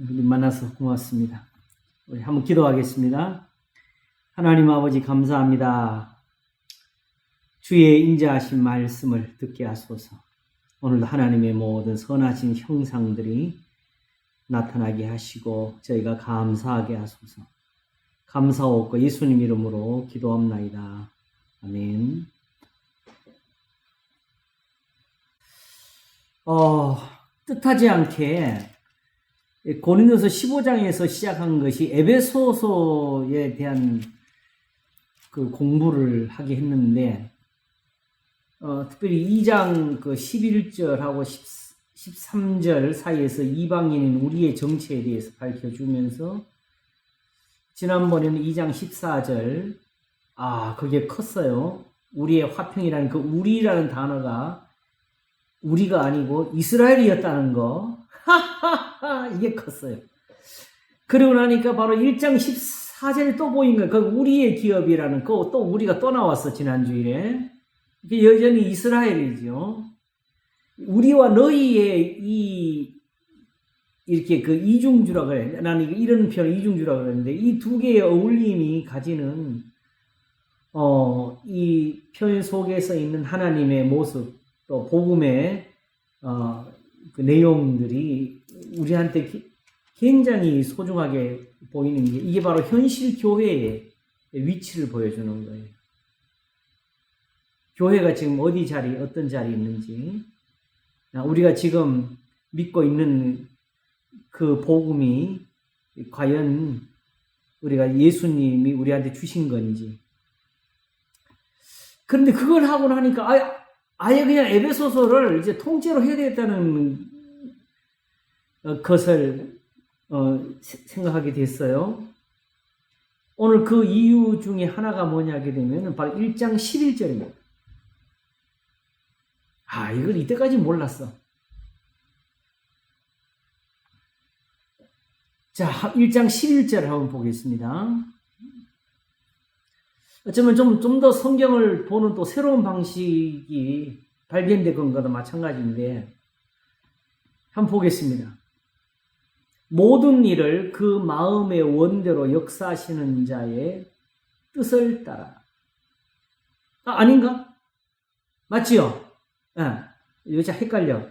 우리 만나서 고맙습니다. 우리 한번 기도하겠습니다. 하나님 아버지 감사합니다. 주의 인자하신 말씀을 듣게 하소서. 오늘도 하나님의 모든 선하신 형상들이 나타나게 하시고 저희가 감사하게 하소서. 감사하고 예수님 이름으로 기도합나이다. 아멘. 뜻하지 않게 고린도서 15장에서 시작한 것이 에베소서에 대한 그 공부를 하게 했는데, 특별히 2장 그 11절하고 13절 사이에서 이방인인 우리의 정체에 대해서 밝혀주면서, 지난번에는 2장 14절, 그게 컸어요. 우리의 화평이라는 그 우리라는 단어가 우리가 아니고 이스라엘이었다는 거. 이게 컸어요. 그러고 나니까 바로 1장 14절에 또 보인 거예요. 그 우리의 기업이라는 거 또 우리가 또 나왔어, 지난주일에. 이게 여전히 이스라엘이죠. 우리와 너희의 이렇게 그 이중주라 그래. 나는 이런 표현 이중주라 그랬는데, 이 두 개의 어울림이 가지는, 이 표현 속에서 있는 하나님의 모습, 또 복음의, 그 내용들이 우리한테 굉장히 소중하게 보이는 게, 이게 바로 현실 교회의 위치를 보여주는 거예요. 교회가 지금 어떤 자리에 있는지, 우리가 지금 믿고 있는 그 복음이 과연 우리가 예수님이 우리한테 주신 건지. 그런데 그걸 하고 나니까 아예 그냥 에베소서를 이제 통째로 해야 되겠다는 것을 생각하게 됐어요. 오늘 그 이유 중에 하나가 뭐냐 하게 되면 바로 1장 11절입니다. 이걸 이때까지 몰랐어. 자, 1장 11절 한번 보겠습니다. 어쩌면 좀 더 성경을 보는 또 새로운 방식이 발견된 것과도 마찬가지인데, 한번 보겠습니다. 모든 일을 그 마음의 원대로 역사하시는 자의 뜻을 따라. 아닌가? 맞지요? 여기서 헷갈려.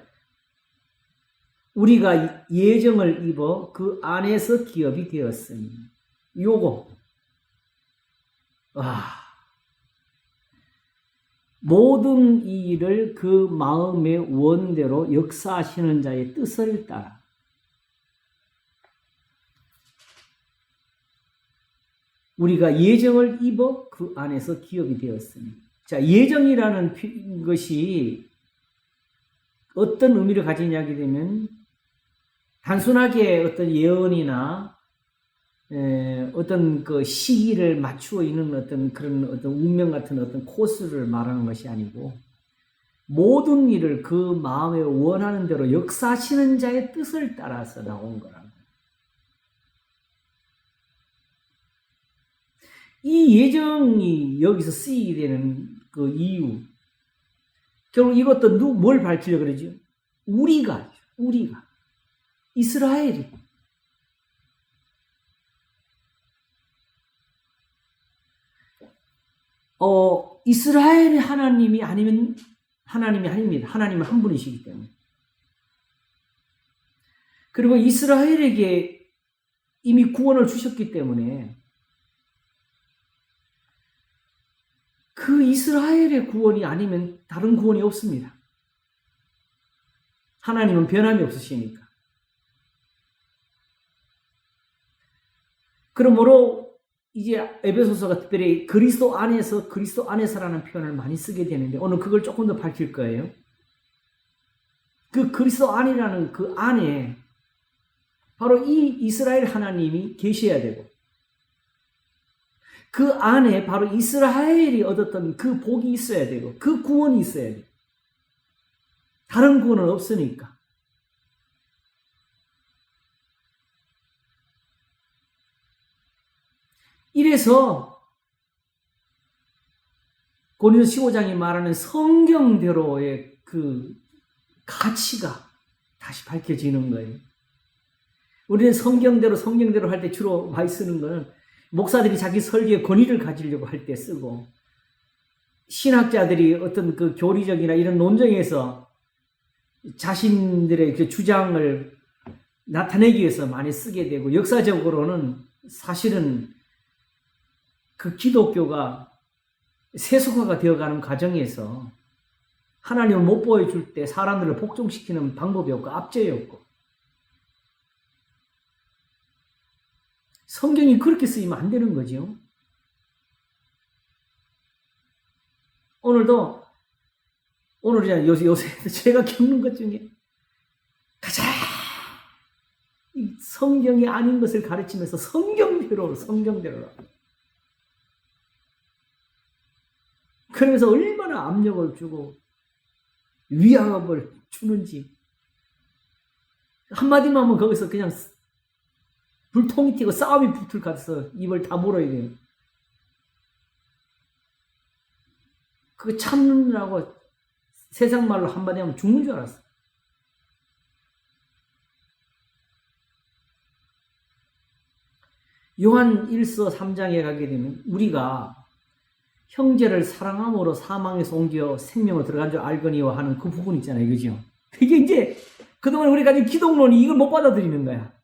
우리가 예정을 입어 그 안에서 기업이 되었으니. 요거. 모든 일을 그 마음의 원대로 역사하시는 자의 뜻을 따라. 우리가 예정을 입어 그 안에서 기업이 되었으니. 자, 예정이라는 것이 어떤 의미를 가지냐게 되면, 단순하게 어떤 예언이나 어떤 그 시기를 맞추어 있는 어떤 그런 어떤 운명 같은 어떤 코스를 말하는 것이 아니고, 모든 일을 그 마음에 원하는 대로 역사하시는 자의 뜻을 따라서 나온 거라는 거예요. 이 예정이 여기서 쓰이게 되는 그 이유, 결국 이것도 뭘 밝히려고 그러죠? 우리가 이스라엘이. 이스라엘의 하나님이 아니면 하나님이 아닙니다. 하나님은 한 분이시기 때문에. 그리고 이스라엘에게 이미 구원을 주셨기 때문에 그 이스라엘의 구원이 아니면 다른 구원이 없습니다. 하나님은 변함이 없으시니까. 그러므로 이제 에베소서가 특별히 그리스도 안에서라는 표현을 많이 쓰게 되는데, 오늘 그걸 조금 더 밝힐 거예요. 그 그리스도 안이라는 그 안에 바로 이 이스라엘 하나님이 계셔야 되고, 그 안에 바로 이스라엘이 얻었던 그 복이 있어야 되고, 그 구원이 있어야 돼요. 다른 구원은 없으니까. 이래서 고린도서 15장이 말하는 성경대로의 그 가치가 다시 밝혀지는 거예요. 우리는 성경대로 할 때 주로 많이 쓰는 거는 목사들이 자기 설교에 권위를 가지려고 할 때 쓰고, 신학자들이 어떤 그 교리적이나 이런 논쟁에서 자신들의 그 주장을 나타내기 위해서 많이 쓰게 되고, 역사적으로는 사실은 그 기독교가 세속화가 되어가는 과정에서 하나님을 못 보여줄 때 사람들을 복종시키는 방법이었고 압제였고, 성경이 그렇게 쓰이면 안 되는 거죠. 오늘이야 요새 제가 겪는 것 중에 가장 성경이 아닌 것을 가르치면서 성경대로. 그러면서 얼마나 압력을 주고 위압을 주는지. 한마디만 하면 거기서 그냥 불통이 튀고 싸움이 붙을 것 같아서 입을 다 물어야 돼요. 그거 참느라고 세상 말로 한마디 하면 죽는 줄 알았어. 요한 1서 3장에 가게 되면 우리가 형제를 사랑함으로 사망에서 옮겨 생명으로 들어간 줄 알거니와 하는 그 부분 있잖아요. 그죠? 그게 이제 그동안 우리가 가진 기독론이 이걸 못 받아들이는 거야.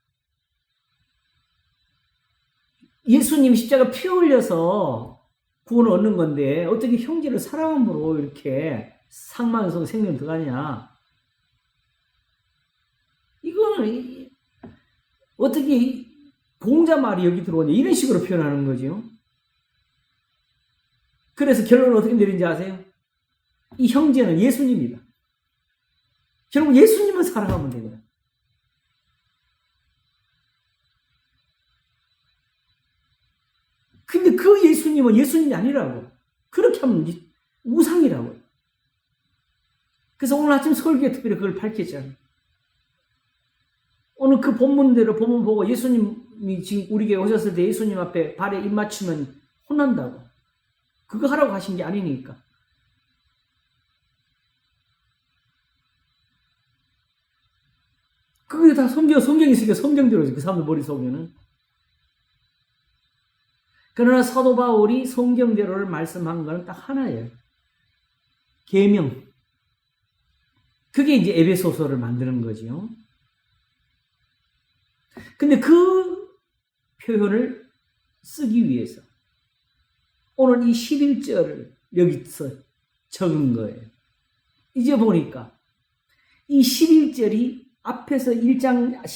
예수님 십자가 피 흘려서 구원을 얻는 건데 어떻게 형제를 사랑함으로 이렇게 사망에서 생명 들어가냐. 이거는 어떻게 공자 말이 여기 들어오냐. 이런 식으로 표현하는 거죠. 그래서 결론은 어떻게 내린지 아세요? 이 형제는 예수님이다. 결국 예수님을 사랑하면 되거든. 근데 그 예수님은 예수님이 아니라고. 그렇게 하면 우상이라고. 그래서 오늘 아침 설교에 특별히 그걸 밝혔잖아요. 오늘 그 본문대로 본문 보고 예수님이 지금 우리 교회 오셨을 때 예수님 앞에 발에 입 맞추면 혼난다고. 그거 하라고 하신 게 아니니까. 그게 다 성경이 있으니까 성경대로지. 그 사람들 머릿속에는. 그러나 사도 바울이 성경대로를 말씀한 것은 딱 하나예요. 계명. 그게 이제 에베소서를 만드는 거죠. 근데 그 표현을 쓰기 위해서 오늘 이 11절을 여기서 적은 거예요. 이제 보니까 이 11절이 앞에서 1장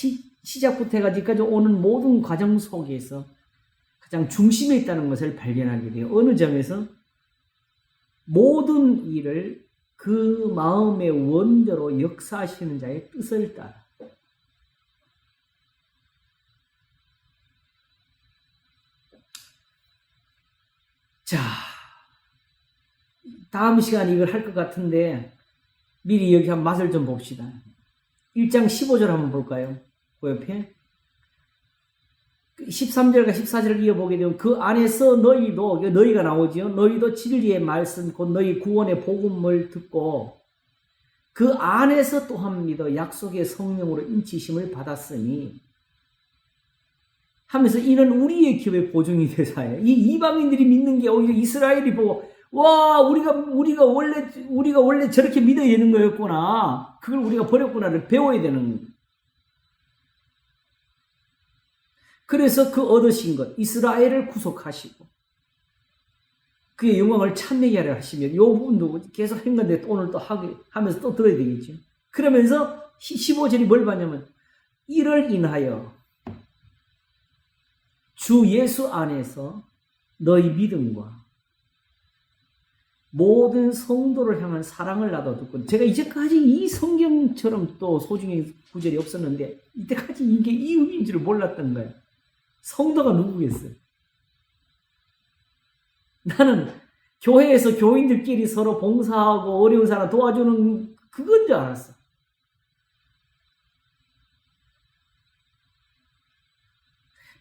시작부터 해가지고 오는 모든 과정 속에서 가장 중심에 있다는 것을 발견하게 돼요. 어느 점에서 모든 일을 그 마음의 원대로 역사하시는 자의 뜻을 따라. 자, 다음 시간에 이걸 할 것 같은데 미리 여기 한 맛을 좀 봅시다. 1장 15절 한번 볼까요? 그 옆에 13절과 14절을 이어보게 되면 그 안에서 너희도, 너희가 나오죠. 너희도 진리의 말씀 곧 너희 구원의 복음을 듣고 그 안에서 또한 믿어 약속의 성령으로 인치심을 받았으니 하면서 이는 우리의 기업의 보증이 되사요. 이 이방인들이 믿는 게 오히려 이스라엘이 보고 와 우리가 원래 저렇게 믿어야 되는 거였구나. 그걸 우리가 버렸구나를 배워야 되는. 그래서 그 얻으신 것 이스라엘을 구속하시고 그의 영광을 찬미하게 하려 하시면 이 부분도 계속 한 건데 오늘 또 하면서 또 들어야 되겠죠. 그러면서 15절이 뭘 받냐면 이를 인하여 주 예수 안에서 너희 믿음과 모든 성도를 향한 사랑을 나도 듣고. 제가 이제까지 이 성경처럼 또 소중한 구절이 없었는데 이때까지 이게 이 의미인 줄 몰랐던 거예요. 성도가 누구겠어요? 나는 교회에서 교인들끼리 서로 봉사하고 어려운 사람 도와주는 그건 줄 알았어.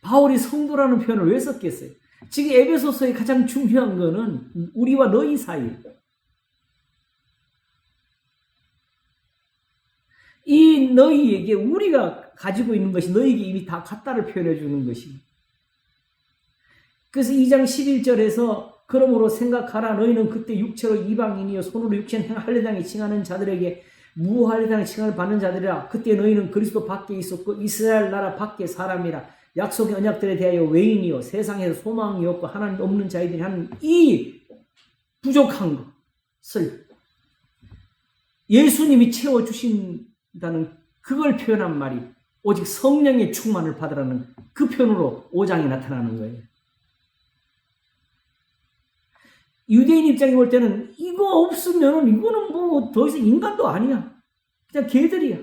바울이 성도라는 표현을 왜 썼겠어요? 지금 에베소서의 가장 중요한 거는 우리와 너희 사이. 이 너희에게 우리가 가지고 있는 것이 너에게 이미 다 갔다를 표현해 주는 것이. 그래서 2장 11절에서 그러므로 생각하라. 너희는 그때 육체로 이방인이요 손으로 육체는 할례당에 칭하는 자들에게 무할례당에 칭함을 받는 자들이라. 그때 너희는 그리스도 밖에 있었고 이스라엘 나라 밖에 사람이라. 약속의 언약들에 대하여 외인이요 세상에서 소망이 없고 하나님 없는 자들이 하는 이 부족한 것을 예수님이 채워주신다는 그걸 표현한 말이 오직 성령의 충만을 받으라는 그 표현으로 5장에 나타나는 거예요. 유대인 입장에 볼 때는 이거 없으면 이거는 뭐 더 이상 인간도 아니야. 그냥 개들이야.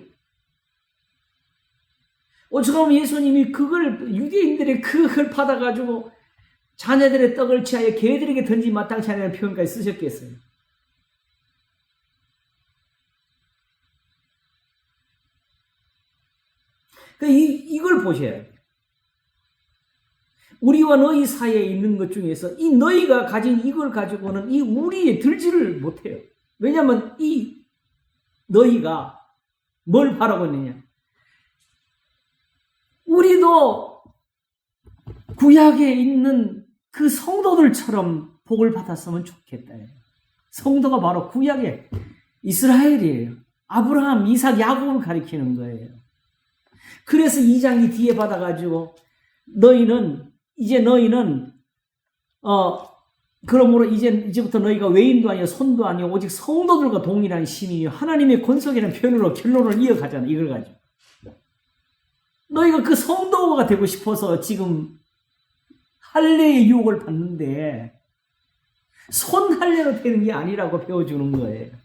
어쩌면 예수님이 그걸 유대인들의 그걸 받아가지고 자녀들의 떡을 취하여 개들에게 던지 마땅치 않은 표현까지 쓰셨겠어요. 이걸 보셔야 돼요. 우리와 너희 사이에 있는 것 중에서 이 너희가 가진 이걸 가지고는 이 우리에 들지를 못해요. 왜냐하면 이 너희가 뭘 바라고 있느냐. 우리도 구약에 있는 그 성도들처럼 복을 받았으면 좋겠다. 성도가 바로 구약의 이스라엘이에요. 아브라함, 이삭, 야곱을 가리키는 거예요. 그래서 2장이 뒤에 받아가지고 너희는 그러므로 이제부터 너희가 외인도 아니요 손도 아니요 오직 성도들과 동일한 시민이요 하나님의 권속이라는 표현으로 결론을 이어가잖아. 이걸 가지고 너희가 그 성도가 되고 싶어서 지금 할례의 유혹을 받는데 손 할례로 되는 게 아니라고 배워주는 거예요.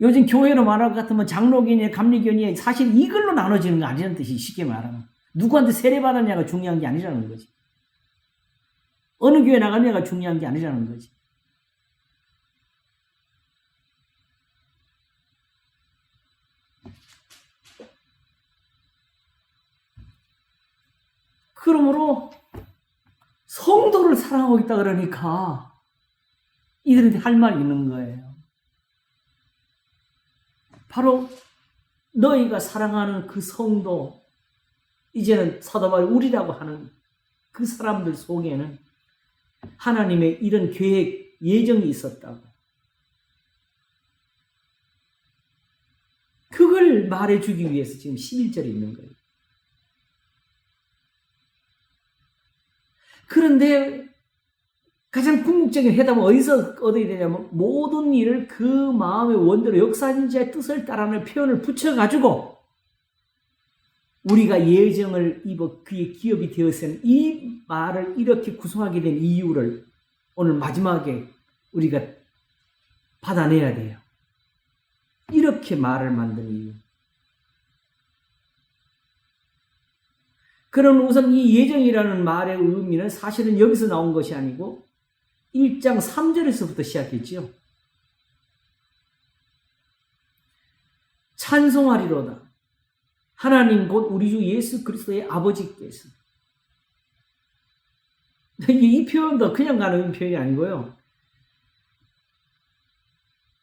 요즘 교회로 말할 것 같으면 장로교니 감리교니 사실 이걸로 나눠지는 거 아니라는 뜻이 쉽게 말하면. 누구한테 세례받았냐가 중요한 게 아니라는 거지. 어느 교회 나갔냐가 중요한 게 아니라는 거지. 그러므로 성도를 사랑하고 있다 그러니까 이들한테 할 말이 있는 거예요. 바로 너희가 사랑하는 그 성도, 이제는 사도 바울이 우리라고 하는 그 사람들 속에는 하나님의 이런 계획, 예정이 있었다고. 그걸 말해주기 위해서 지금 11절에 있는 거예요. 그런데 가장 궁극적인 해답은 어디서 얻어야 되냐면 모든 일을 그 마음의 원대로 역사하는 자의 뜻을 따라하는 표현을 붙여가지고 우리가 예정을 입어 그의 기업이 되었으니 이 말을 이렇게 구성하게 된 이유를 오늘 마지막에 우리가 받아내야 돼요. 이렇게 말을 만든 이유. 그럼 우선 이 예정이라는 말의 의미는 사실은 여기서 나온 것이 아니고 1장 3절에서부터 시작했지요. 찬송하리로다. 하나님 곧 우리 주 예수 그리스도의 아버지께서. 이 표현도 그냥 가는 표현이 아니고요.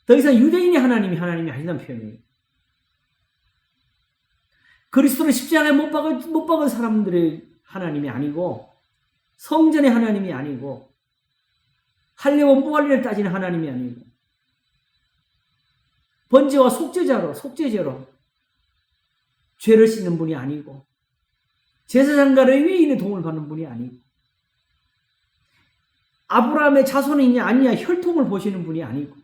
더 이상 유대인이 하나님이 아니라는 표현이에요. 그리스도를 십자가에 못 박은 사람들의 하나님이 아니고 성전의 하나님이 아니고 할례와 무할례를 따지는 하나님이 아니고 번제와 속죄제로 죄를 씻는 분이 아니고 제사장과 레위인의 도움을 받는 분이 아니고 아브라함의 자손이냐 아니냐 혈통을 보시는 분이 아니고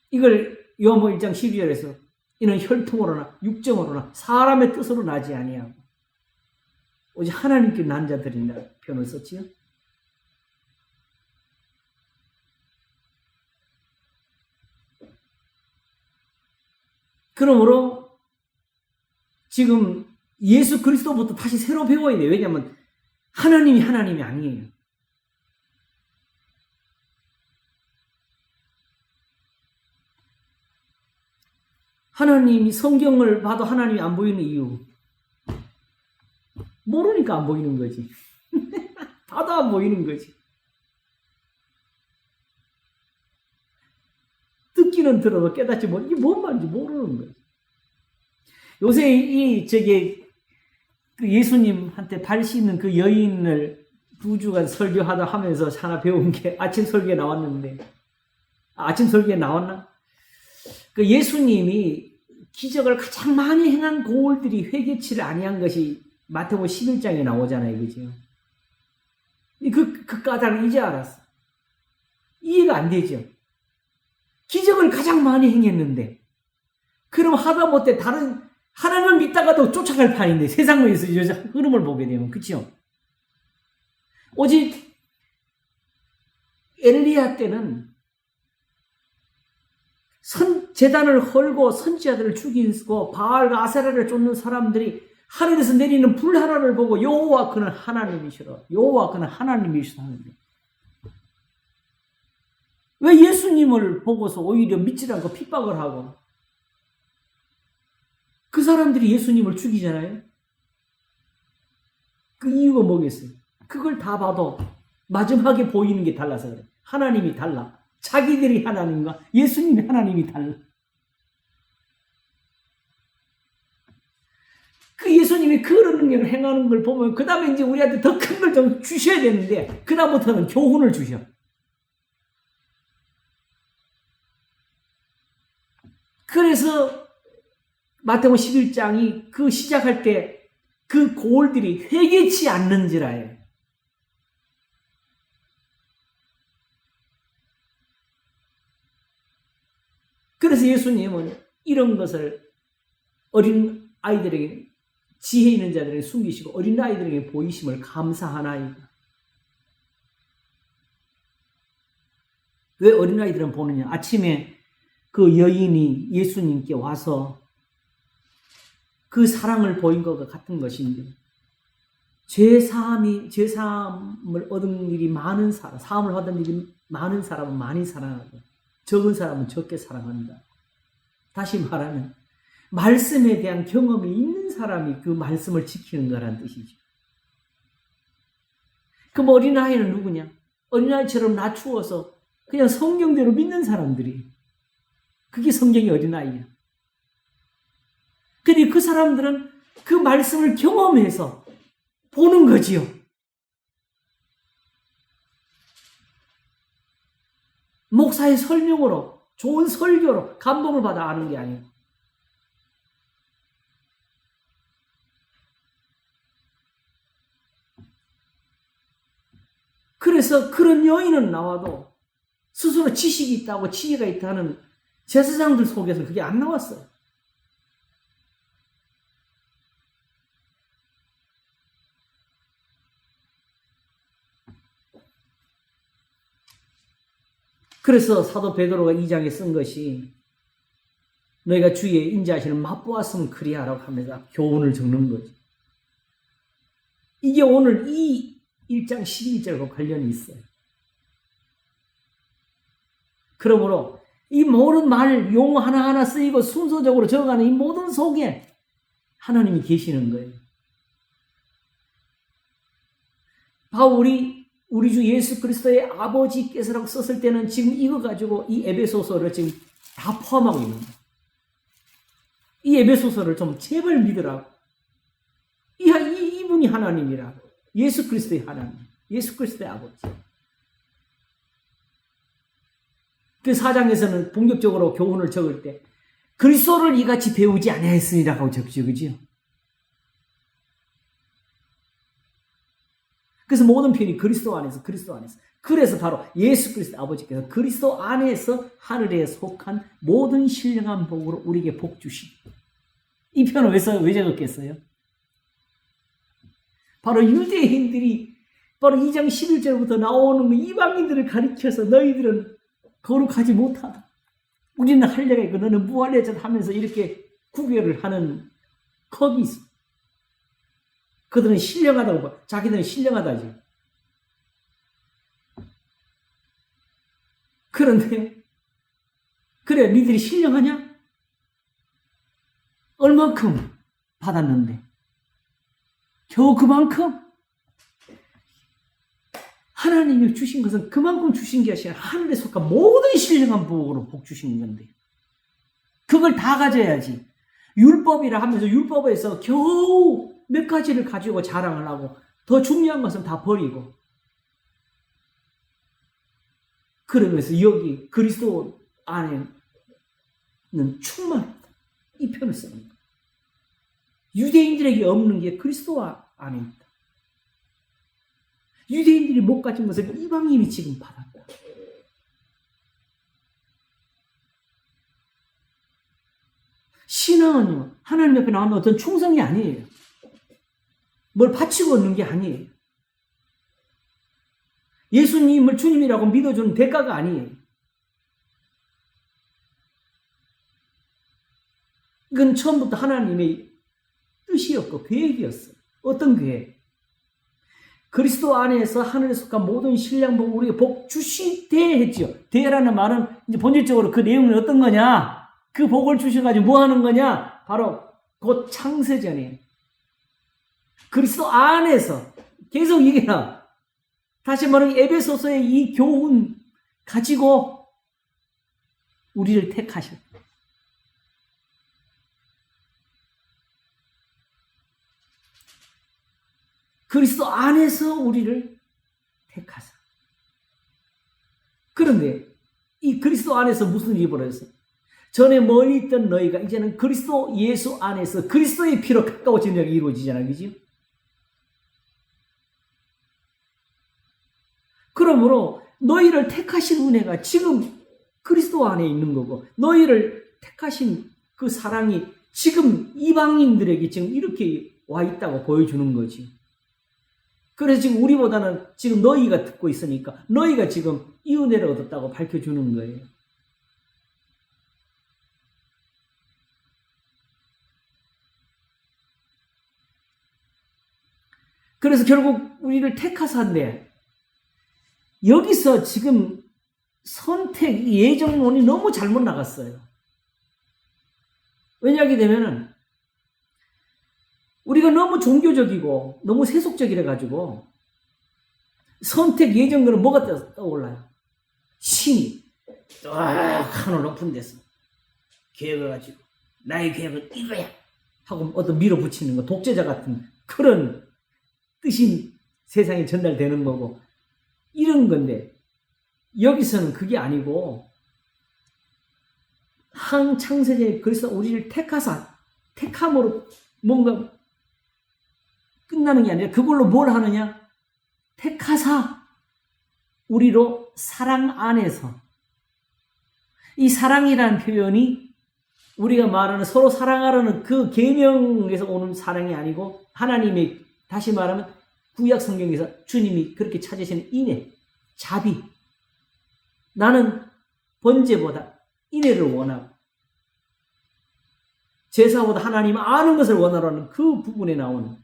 이걸 요한복음 1장 12절에서 이는 혈통으로나 육정으로나 사람의 뜻으로 나지 아니하고 오직 하나님께 난 자들이라 표현을 썼지요. 그러므로 지금 예수 그리스도부터 다시 새로 배워야 돼요. 왜냐하면 하나님이 아니에요. 하나님이 성경을 봐도 하나님이 안 보이는 이유. 모르니까 안 보이는 거지. 봐도 안 보이는 거지. 듣기 얘기는 들어도 깨닫지 못, 이게 뭔 말인지 모르는 거예요. 요새 그 예수님한테 발 씻는 그 여인을 2주간 설교하다 하면서 하나 배운 게 아침 설교에 나왔는데, 아침 설교에 나왔나? 그 예수님이 기적을 가장 많이 행한 고을들이 회개치를 아니한 것이 마태복음 11장에 나오잖아요. 그죠? 그 까닭을 이제 알았어. 이해가 안 되죠? 기적을 가장 많이 행했는데, 그럼 하다못해 다른, 하나님을 믿다가도 쫓아갈 판인데, 세상에서 흐름을 보게 되면, 그쵸? 오직, 엘리야 때는, 제단을 헐고 선지자들을 죽이고 바알과 아세라를 쫓는 사람들이 하늘에서 내리는 불 하나를 보고 여호와 그는 하나님이시라. 여호와 그는 하나님이시라 하는데 왜 예수님을 보고서 오히려 믿지 않고 핍박을 하고 그 사람들이 예수님을 죽이잖아요. 그 이유가 뭐겠어요? 그걸 다 봐도 마지막에 보이는 게 달라서 그래. 하나님이 달라. 자기들이 하나님과 예수님이 하나님이 달라. 그 예수님이 그런 능력을 행하는 걸 보면 그 다음에 이제 우리한테 더 큰 걸 좀 주셔야 되는데 그 다음부터는 교훈을 주셔. 그래서 마태복음 11장이 그 시작할 때 그 고을들이 회개치 않는지라요. 그래서 예수님은 이런 것을 어린 아이들에게 지혜 있는 자들에게 숨기시고 어린 아이들에게 보이심을 감사하나이다. 왜 어린 아이들은 보느냐? 아침에 그 여인이 예수님께 와서 그 사랑을 보인 것과 같은 것인데 죄사함을 얻은 일이 많은 사람, 사함을 얻은 일이 많은 사람은 많이 사랑하고 적은 사람은 적게 사랑한다. 다시 말하면 말씀에 대한 경험이 있는 사람이 그 말씀을 지키는 거란 뜻이죠. 그럼 어린아이는 누구냐? 어린아이처럼 낮추어서 그냥 성경대로 믿는 사람들이 그게 성경의 어린아이야. 근데 그 사람들은 그 말씀을 경험해서 보는 거지요. 목사의 설명으로, 좋은 설교로 감동을 받아 아는 게 아니에요. 그래서 그런 여인은 나와도 스스로 지식이 있다고 지혜가 있다는 제사장들 속에서 그게 안 나왔어요. 그래서 사도 베드로가 2장에 쓴 것이 너희가 주의 인자하시는 맛보았으면 그리하라고 하면서 교훈을 적는 거죠. 이게 오늘 이 1장 12절과 관련이 있어요. 그러므로 이 모든 말, 용어 하나하나 쓰이고 순서적으로 적어가는 이 모든 속에 하나님이 계시는 거예요. 바울이 우리 주 예수 그리스도의 아버지께서라고 썼을 때는 지금 이거 가지고 이 에베소서를 지금 다 포함하고 있는 거예요. 이 에베소서를 좀 제발 믿으라고. 이분이 하나님이라. 예수 그리스도의 하나님. 예수 그리스도의 아버지. 그 4장에서는 본격적으로 교훈을 적을 때 그리스도를 이같이 배우지 아니하였으니라고 적죠. 그죠? 그래서 모든 편이 그리스도 안에서. 그래서 바로 예수 그리스도 아버지께서 그리스도 안에서 하늘에 속한 모든 신령한 복으로 우리에게 복 주시고. 이 편을 왜 적었겠어요? 바로 유대인들이 바로 2장 11절부터 나오는 이방인들을 가리켜서 너희들은 거룩하지 못하다. 우리는 할례가 있고 너는 무할례자 하면서 이렇게 구별을 하는 컵이 있어. 그들은 신령하다고 봐. 자기들은 신령하다지. 그런데 그래 니들이 신령하냐? 얼만큼 받았는데 겨우 그만큼? 하나님이 주신 것은 그만큼 주신 게 아니라 하늘에 속한 모든 신령한 복으로 복 주신 건데 그걸 다 가져야지. 율법이라 하면서 율법에서 겨우 몇 가지를 가지고 자랑을 하고 더 중요한 것은 다 버리고 그러면서 여기 그리스도 안에는 충만하다. 이 편을 쓰는 거예요. 유대인들에게 없는 게 그리스도 안입니다. 유대인들이 못 가진 것을 이방인이 지금 받았다. 신앙은요, 하나님 옆에 나오는 어떤 충성이 아니에요. 뭘 바치고 얻는 게 아니에요. 예수님을 주님이라고 믿어주는 대가가 아니에요. 이건 처음부터 하나님의 뜻이었고 계획이었어요. 어떤 계획? 그리스도 안에서 하늘에 속한 모든 신령 복 우리에게 복 주시되 했지요. 대라는 말은 이제 본질적으로 그 내용은 어떤 거냐? 그 복을 주셔가지고 뭐 하는 거냐? 바로 곧 창세전이에요. 그리스도 안에서 계속 얘기해요. 다시 말하면 에베소서의 이 교훈 가지고 우리를 택하셨다. 그리스도 안에서 우리를 택하사. 그런데 이 그리스도 안에서 무슨 일이 벌어졌어요? 전에 멀리 있던 너희가 이제는 그리스도 예수 안에서 그리스도의 피로 가까워진 일이 이루어지잖아요. 그죠? 그러므로 너희를 택하신 은혜가 지금 그리스도 안에 있는 거고 너희를 택하신 그 사랑이 지금 이방인들에게 지금 이렇게 와 있다고 보여주는 거지. 그래서 지금 우리보다는 지금 너희가 듣고 있으니까 너희가 지금 이 은혜를 얻었다고 밝혀주는 거예요. 그래서 결국 우리를 택하사인데 여기서 지금 선택, 예정론이 너무 잘못 나갔어요. 왜냐하게 되면은 우리가 너무 종교적이고 너무 세속적이라 가지고 선택 예정론은 뭐가 떠올라요? 신이 딱 하늘 높은 데서 계획을 가지고 나의 계획은 이거야 하고 어떤 밀어붙이는 거 독재자 같은 그런 뜻이 세상에 전달되는 거고 이런 건데 여기서는 그게 아니고 항창세전에 그래서 우리를 택하사 택함으로 뭔가 끝나는 게 아니라 그걸로 뭘 하느냐? 택하사 우리로 사랑 안에서 이 사랑이라는 표현이 우리가 말하는 서로 사랑하라는 그 계명에서 오는 사랑이 아니고 하나님의 다시 말하면 구약 성경에서 주님이 그렇게 찾으시는 인애, 자비. 나는 번제보다 인애를 원하고 제사보다 하나님 아는 것을 원하라는 그 부분에 나오는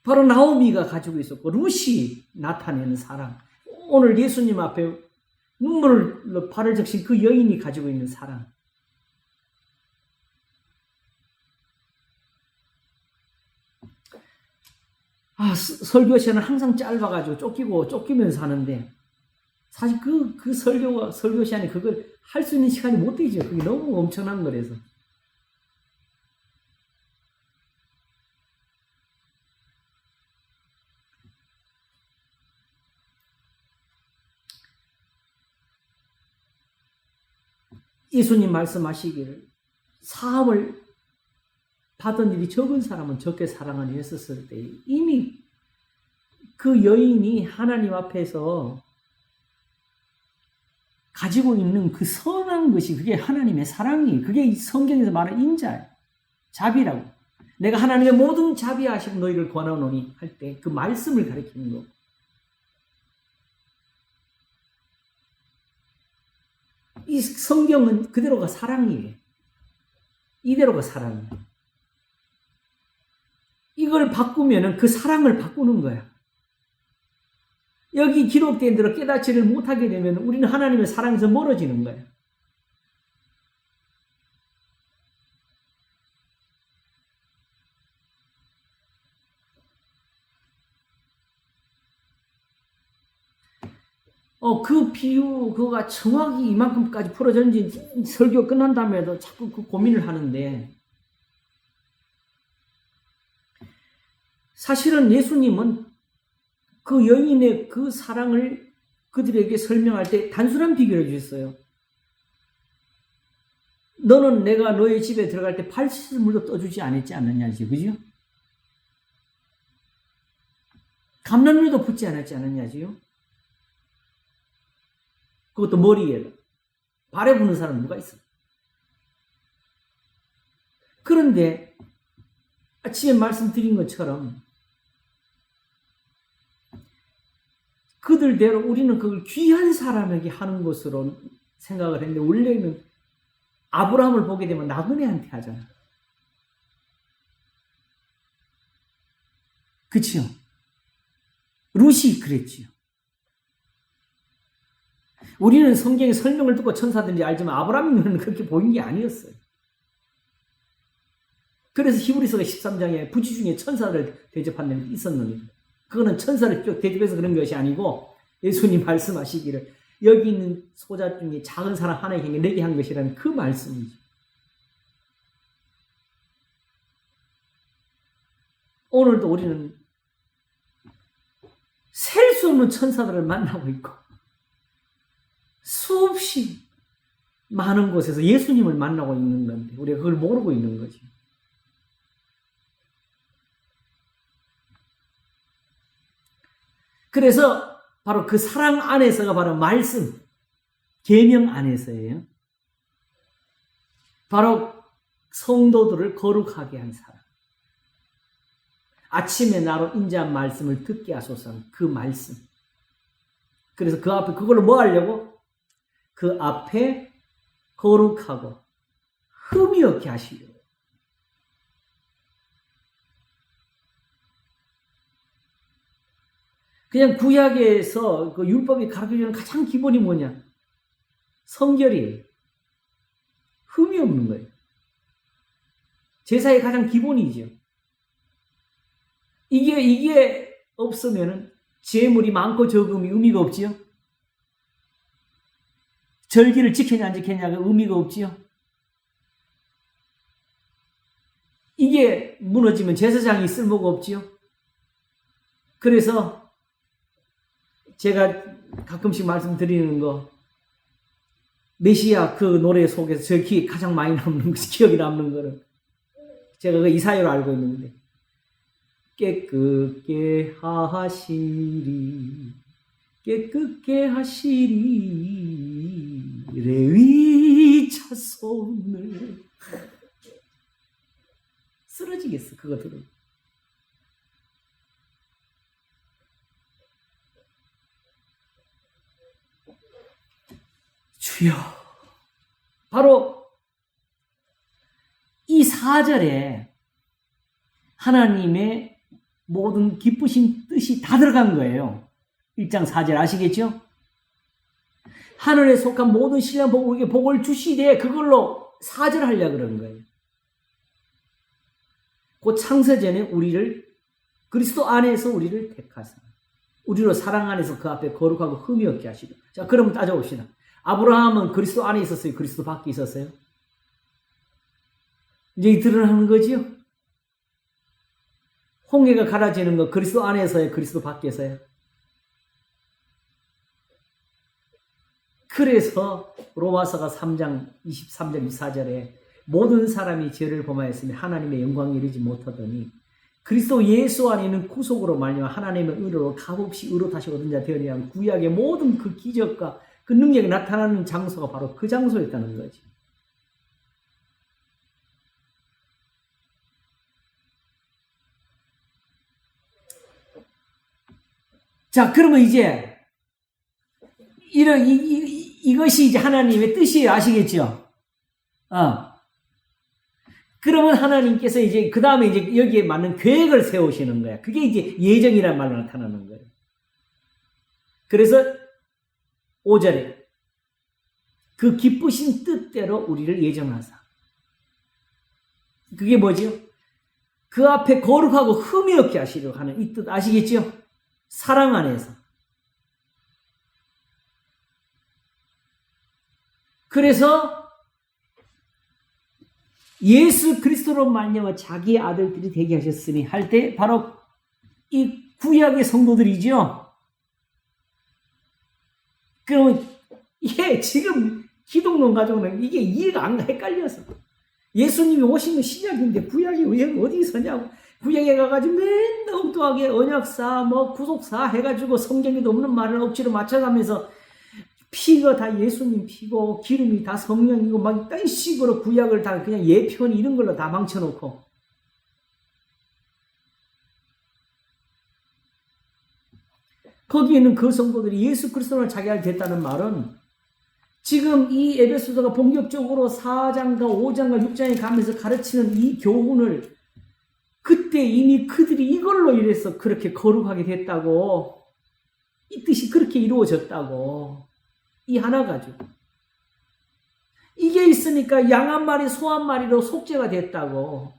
바로 나오미가 가지고 있었고 룻이 나타내는 사랑. 오늘 예수님 앞에 눈물을 발을 적신 그 여인이 가지고 있는 사랑. 설교 시간은 항상 짧아가지고 쫓기면서 하는데 사실 그 설교 시간에 그걸 할 수 있는 시간이 못 되죠. 그게 너무 엄청난 거라서. 예수님 말씀하시기를 사함을 받은 일이 적은 사람은 적게 사랑하니 했었을 때 이미 그 여인이 하나님 앞에서 가지고 있는 그 선한 것이 그게 하나님의 사랑이 그게 성경에서 말하는 인자예요. 자비라고. 내가 하나님의 모든 자비하시고 너희를 권하노니 할 때 그 말씀을 가리키는 거. 이 성경은 그대로가 사랑이에요. 이대로가 사랑이에요. 이걸 바꾸면은 그 사랑을 바꾸는 거야. 여기 기록된 대로 깨닫지를 못하게 되면 우리는 하나님의 사랑에서 멀어지는 거예요. 그 비유, 그거가 정확히 이만큼까지 풀어졌는지 설교 끝난 다음에도 자꾸 그 고민을 하는데, 사실은 예수님은 그 여인의 그 사랑을 그들에게 설명할 때 단순한 비교를 주셨어요. 너는 내가 너의 집에 들어갈 때 발 씻을 물도 떠주지 않았지 않느냐지, 그죠? 감람유도 붓지 않았지 않느냐지요? 그것도 머리에, 발에 부는 사람은 누가 있어? 그런데 아침에 말씀드린 것처럼 그들대로 우리는 그걸 귀한 사람에게 하는 것으로 생각을 했는데, 원래는 아브라함을 보게 되면 나그네한테 하잖아. 그치요? 룻이 그랬지요. 우리는 성경의 설명을 듣고 천사들인지 알지만 아브라함의 눈에는 그렇게 보인 게 아니었어요. 그래서 히브리서가 13장에 부지 중에 천사를 대접한 일이 있었는데, 그거는 천사를 쭉 대접해서 그런 것이 아니고 예수님 말씀하시기를 여기 있는 소자 중에 작은 사람 하나에게 내게 한 것이라는 그 말씀이죠. 오늘도 우리는 셀 수 없는 천사들을 만나고 있고 수없이 많은 곳에서 예수님을 만나고 있는 건데 우리가 그걸 모르고 있는 거지. 그래서 바로 그 사랑 안에서가 바로 말씀, 계명 안에서예요. 바로 성도들을 거룩하게 한 사람. 아침에 나로 인자한 말씀을 듣게 하소서. 그 말씀. 그래서 그 앞에 그걸로 뭐 하려고? 그 앞에 거룩하고 흠이 없게 하시려고. 그냥 구약에서 그 율법이 가르쳐주는 가장 기본이 뭐냐? 성결이에요. 흠이 없는 거예요. 제사의 가장 기본이죠. 이게 없으면은 제물이 많고 적음이 의미가 없지요. 절기를 지켰냐 안 지켰냐가 의미가 없지요. 이게 무너지면 제사장이 쓸모가 없지요. 그래서 제가 가끔씩 말씀드리는 거, 메시아 그 노래 속에서 저 기억이 가장 많이 남는 것이, 기억이 남는 거는 제가 그 이사야로 알고 있는데, 깨끗게 하시리 깨끗게 하시리 레위 자손을. 쓰러지겠어 그거 들으면. 주여, 바로 이 4절에 하나님의 모든 기쁘신 뜻이 다 들어간 거예요. 1장 4절 아시겠죠? 하늘에 속한 모든 신령 복을 우리에게 복을 주시되 그걸로 4절 하려고 그런 거예요. 그 창세전에 우리를 그리스도 안에서 우리를 택하사 우리로 사랑 안에서 그 앞에 거룩하고 흠이 없게 하시고. 자, 그러면 따져봅시다. 아브라함은 그리스도 안에 있었어요? 그리스도 밖에 있었어요? 이제 드러나는 거지요? 홍해가 갈아지는 거 그리스도 안에서요? 그리스도 밖에서요? 그래서 로마서가 3장 23절 24절에 모든 사람이 죄를 범하였으며 하나님의 영광에 이르지 못하더니 그리스도 예수 안에 있는 구속으로 말미암아 하나님의 의로로 값없이 의로 다시 얻은 자 되었느냐. 구약의 모든 그 기적과 그 능력이 나타나는 장소가 바로 그 장소였다는 거지. 자, 그러면 이제 이것이 이제 하나님의 뜻이에요. 아시겠죠? 그러면 하나님께서 이제 그 다음에 이제 여기에 맞는 계획을 세우시는 거야. 그게 이제 예정이라는 말로 나타나는 거예요. 그래서 5절에 그 기쁘신 뜻대로 우리를 예정하사. 그게 뭐지요? 그 앞에 거룩하고 흠이 없게 하시려고 하는 이 뜻 아시겠죠? 사랑 안에서. 그래서 예수 그리스도로 말미암아 자기 아들들이 되게 하셨으니 할 때 바로 이 구약의 성도들이죠. 그러면 이게 지금 기독론 가족은 이게 이해가 안 가, 헷갈려서. 예수님이 오신 건 신약인데 구약이 어디 서냐고. 구약에 가가지고 맨날 엉뚱하게 언약사, 구속사 해가지고 성경에도 없는 말을 억지로 맞춰가면서 피가 다 예수님 피고 기름이 다 성령이고 막 이딴 식으로 구약을 다 그냥 예편 이런 걸로 다 망쳐놓고. 거기에는 그 성도들이 예수 그리스도를 자기 아들 됐다는 말은 지금 이 에베소서가 본격적으로 4장과 5장과 6장에 가면서 가르치는 이 교훈을 그때 이미 그들이 이걸로 인해서 그렇게 거룩하게 됐다고, 이 뜻이 그렇게 이루어졌다고, 이 하나 가지고. 이게 있으니까 양 한 마리, 소 한 마리로 속죄가 됐다고.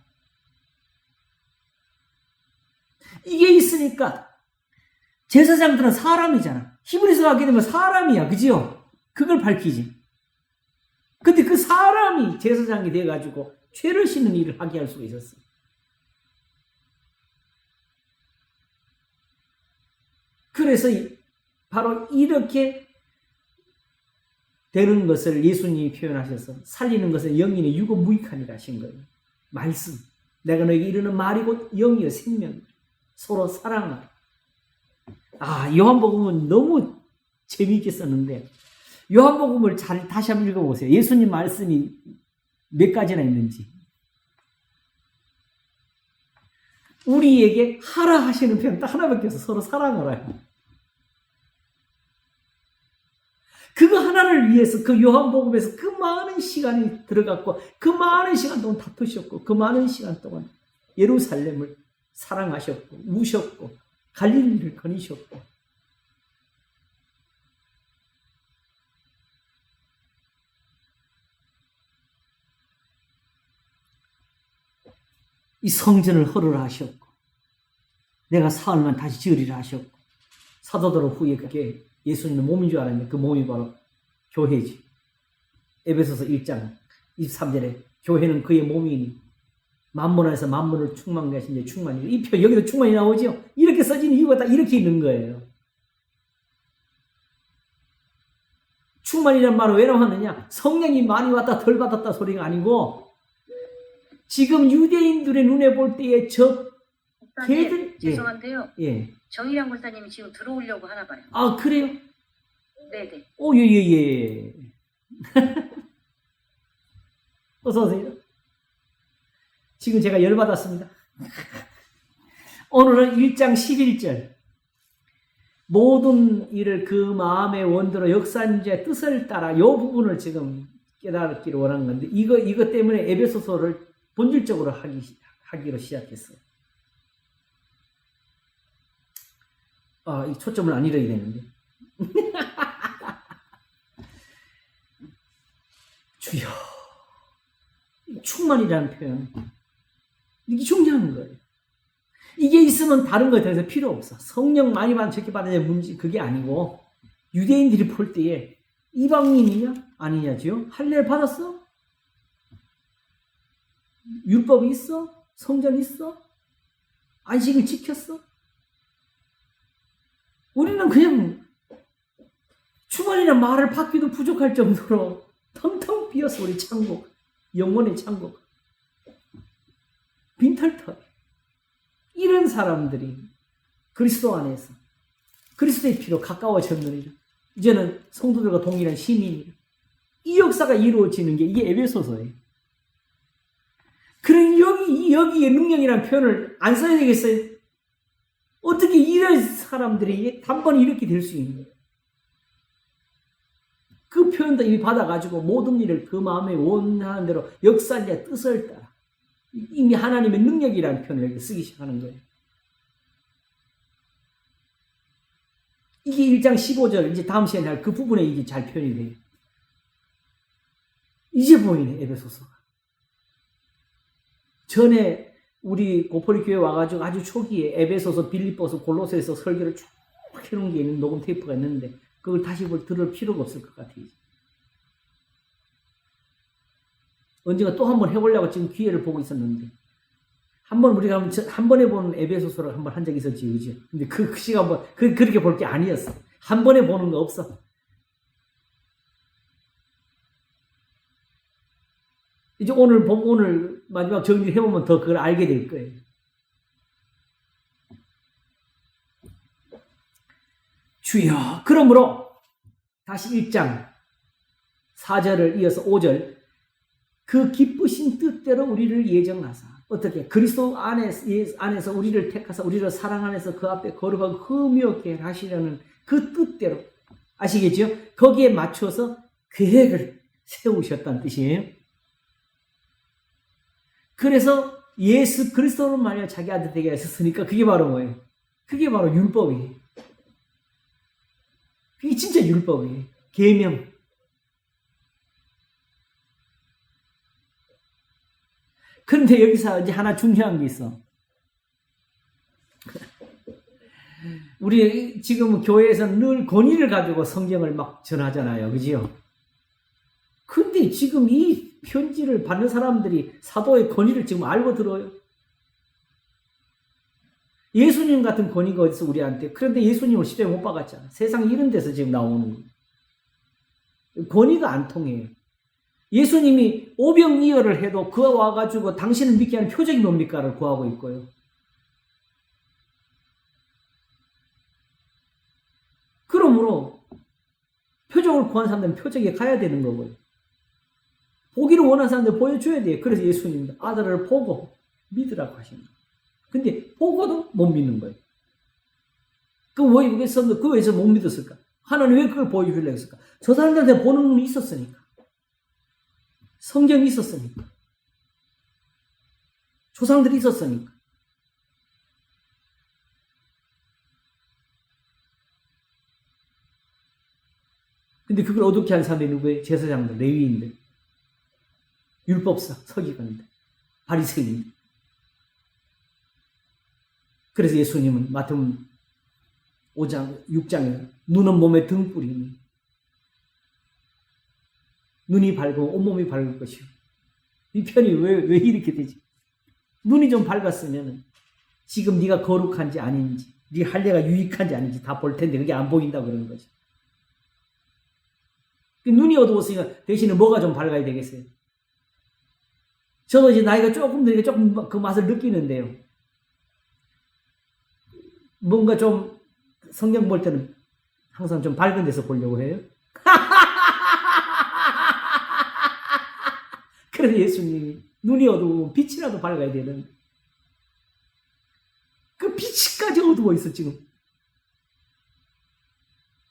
이게 있으니까 제사장들은 사람이잖아. 히브리서 하게 되면 사람이야. 그지요? 그걸 밝히지. 근데 그 사람이 제사장이 돼가지고 죄를 씻는 일을 하게 할 수가 있었어. 그래서 바로 이렇게 되는 것을 예수님이 표현하셔서 살리는 것은 영인의 유고무익하니라 하신 거예요. 말씀. 내가 너에게 이르는 말이 곧 영이여 생명. 서로 사랑하라. 요한복음은 너무 재미있게 썼는데 요한복음을 다시 한번 읽어보세요. 예수님 말씀이 몇 가지나 있는지. 우리에게 하라 하시는 표현 딱 하나밖에 없어. 서로 사랑하라. 그거 하나를 위해서 그 요한복음에서 그 많은 시간이 들어갔고 그 많은 시간 동안 다투셨고 그 많은 시간 동안 예루살렘을 사랑하셨고 우셨고 갈릴리를 거니셨고 이 성전을 허르라 하셨고 내가 사흘만 다시 지으리라 하셨고 사도들 후에 그게 예수님의 몸인 줄 알았는데 그 몸이 바로 교회지. 에베소서 1장 23절에 교회는 그의 몸이니 만물 안에서 만물을 충만케 하신 이제 충만이. 이 표 여기도 충만이 나오죠. 이렇게 써진 이유가 다 이렇게 있는 거예요. 충만이란 말은 왜 나왔느냐? 성령이 많이 왔다 덜 받았다 소리가 아니고 지금 유대인들의 눈에 볼 때에 걔들 죄송한데요. 예. 정일양 목사님이 지금 들어오려고 하나 봐요. 아 그래요? 네네. 예. 어서 오세요. 지금 제가 열받았습니다. 오늘은 1장 11절. 모든 일을 그 마음의 원대로 역사인자의 뜻을 따라 이 부분을 지금 깨닫기를 원하는 건데 이거 때문에 에베소서를 본질적으로 하기로 시작했어요. 이 초점을 안 잃어야 되는데. 주여. 충만이라는 표현. 이게 중요한 거예요. 이게 있으면 다른 거에 대해서 필요 없어. 성령 많이 받은 저렇게 받아야 문제, 그게 아니고, 유대인들이 볼 때에 이방인이냐? 아니냐지요? 할례를 받았어? 율법이 있어? 성전 있어? 안식을 지켰어? 우리는 그냥 충만이란 말을 받기도 부족할 정도로 텅텅 비어서 우리 천국, 영혼의 천국, 빈털털. 이런 사람들이 그리스도 안에서 그리스도의 피로 가까워졌느니라. 이제는 성도들과 동일한 시민이라. 이 역사가 이루어지는 게 이게 에베소서예요. 그럼 여기에 능력이라는 표현을 안 써야 되겠어요? 어떻게 이런 사람들이 단번에 이렇게 될 수 있는 거예요? 그 표현도 이미 받아가지고 모든 일을 그 마음에 원하는 대로 역사의 뜻을 따라 이미 하나님의 능력이라는 표현을 여기 쓰기 시작하는 거예요. 이게 1장 15절 이제 다음 시간에 할 그 부분에 이게 잘 표현이 돼요. 이제 보이네 에베소서가. 전에 우리 고포리 교회 와가지고 아주 초기에 에베소서, 빌립보서, 골로새서 설교를 쭉 해놓은 게 있는 녹음 테이프가 있는데 그걸 다시 들을 필요가 없을 것 같아요. 언젠가 또 한번 해보려고 지금 기회를 보고 있었는데, 한번 우리가 한 번에 보는 에베소서를 한번 한 적이 있었지, 그죠? 근데 그 시간 그렇게 볼 게 아니었어. 한 번에 보는 거 없어. 이제 오늘 마지막 정리해보면 더 그걸 알게 될 거예요. 주여, 그러므로 다시 1장 4절을 이어서 5절, 그 기쁘신 뜻대로 우리를 예정하사, 어떻게 그리스도 안에서 우리를 택하사 우리를 사랑 안에서 그 앞에 거룩하고 흠이없게 하시려는 그 뜻대로, 아시겠죠? 거기에 맞춰서 계획을 세우셨다는 뜻이에요. 그래서 예수 그리스도로 말하여 자기 아들 되게 하셨으니까 그게 바로 뭐예요? 그게 바로 율법이에요. 그게 진짜 율법이에요. 계명. 그런데 여기서 이제 하나 중요한 게 있어. 우리 지금 교회에서 늘 권위를 가지고 성경을 막 전하잖아요. 그지요? 근데 지금 이 편지를 받는 사람들이 사도의 권위를 지금 알고 들어요. 예수님 같은 권위가 어디서 우리한테. 그런데 예수님을 십자가에 못 박았잖아. 세상 이런 데서 지금 나오는 거예요. 권위가 안 통해요. 예수님이 오병이어를 해도 그가 와가지고 당신을 믿게 하는 표적이 뭡니까를 구하고 있고요. 그러므로 표적을 구한 사람들은 표적에 가야 되는 거고요. 보기를 원하는 사람들 보여줘야 돼요. 그래서 예수님 아들을 보고 믿으라고 하십니다. 근데 보고도 못 믿는 거예요. 그 왜서 못 믿었을까? 하나님 왜 그걸 보여주려고 했을까? 저 사람들한테 보는 눈이 있었으니까. 성경이 있었으니까. 조상들이 있었으니까. 근데 그걸 어둡게 한 사람들이 누구예요? 제사장들, 레위인들, 율법사, 서기관들, 바리새인들. 그래서 예수님은 마태복음 5장, 6장에 눈은 몸의 등불이니 눈이 밝고 온몸이 밝을 것이요. 이 편이 왜 이렇게 되지? 눈이 좀 밝았으면 지금 네가 거룩한지 아닌지, 네 할례가 유익한지 아닌지 다 볼 텐데 그게 안 보인다고 그러는 거지. 눈이 어두웠으니까 대신에 뭐가 좀 밝아야 되겠어요? 저도 이제 나이가 조금 드니까 조금 그 맛을 느끼는데요. 뭔가 좀 성경 볼 때는 항상 좀 밝은 데서 보려고 해요. 그래서 예수님이 눈이 어두우면 빛이라도 밝아야 되는, 그 빛이까지 어두워 있어 지금.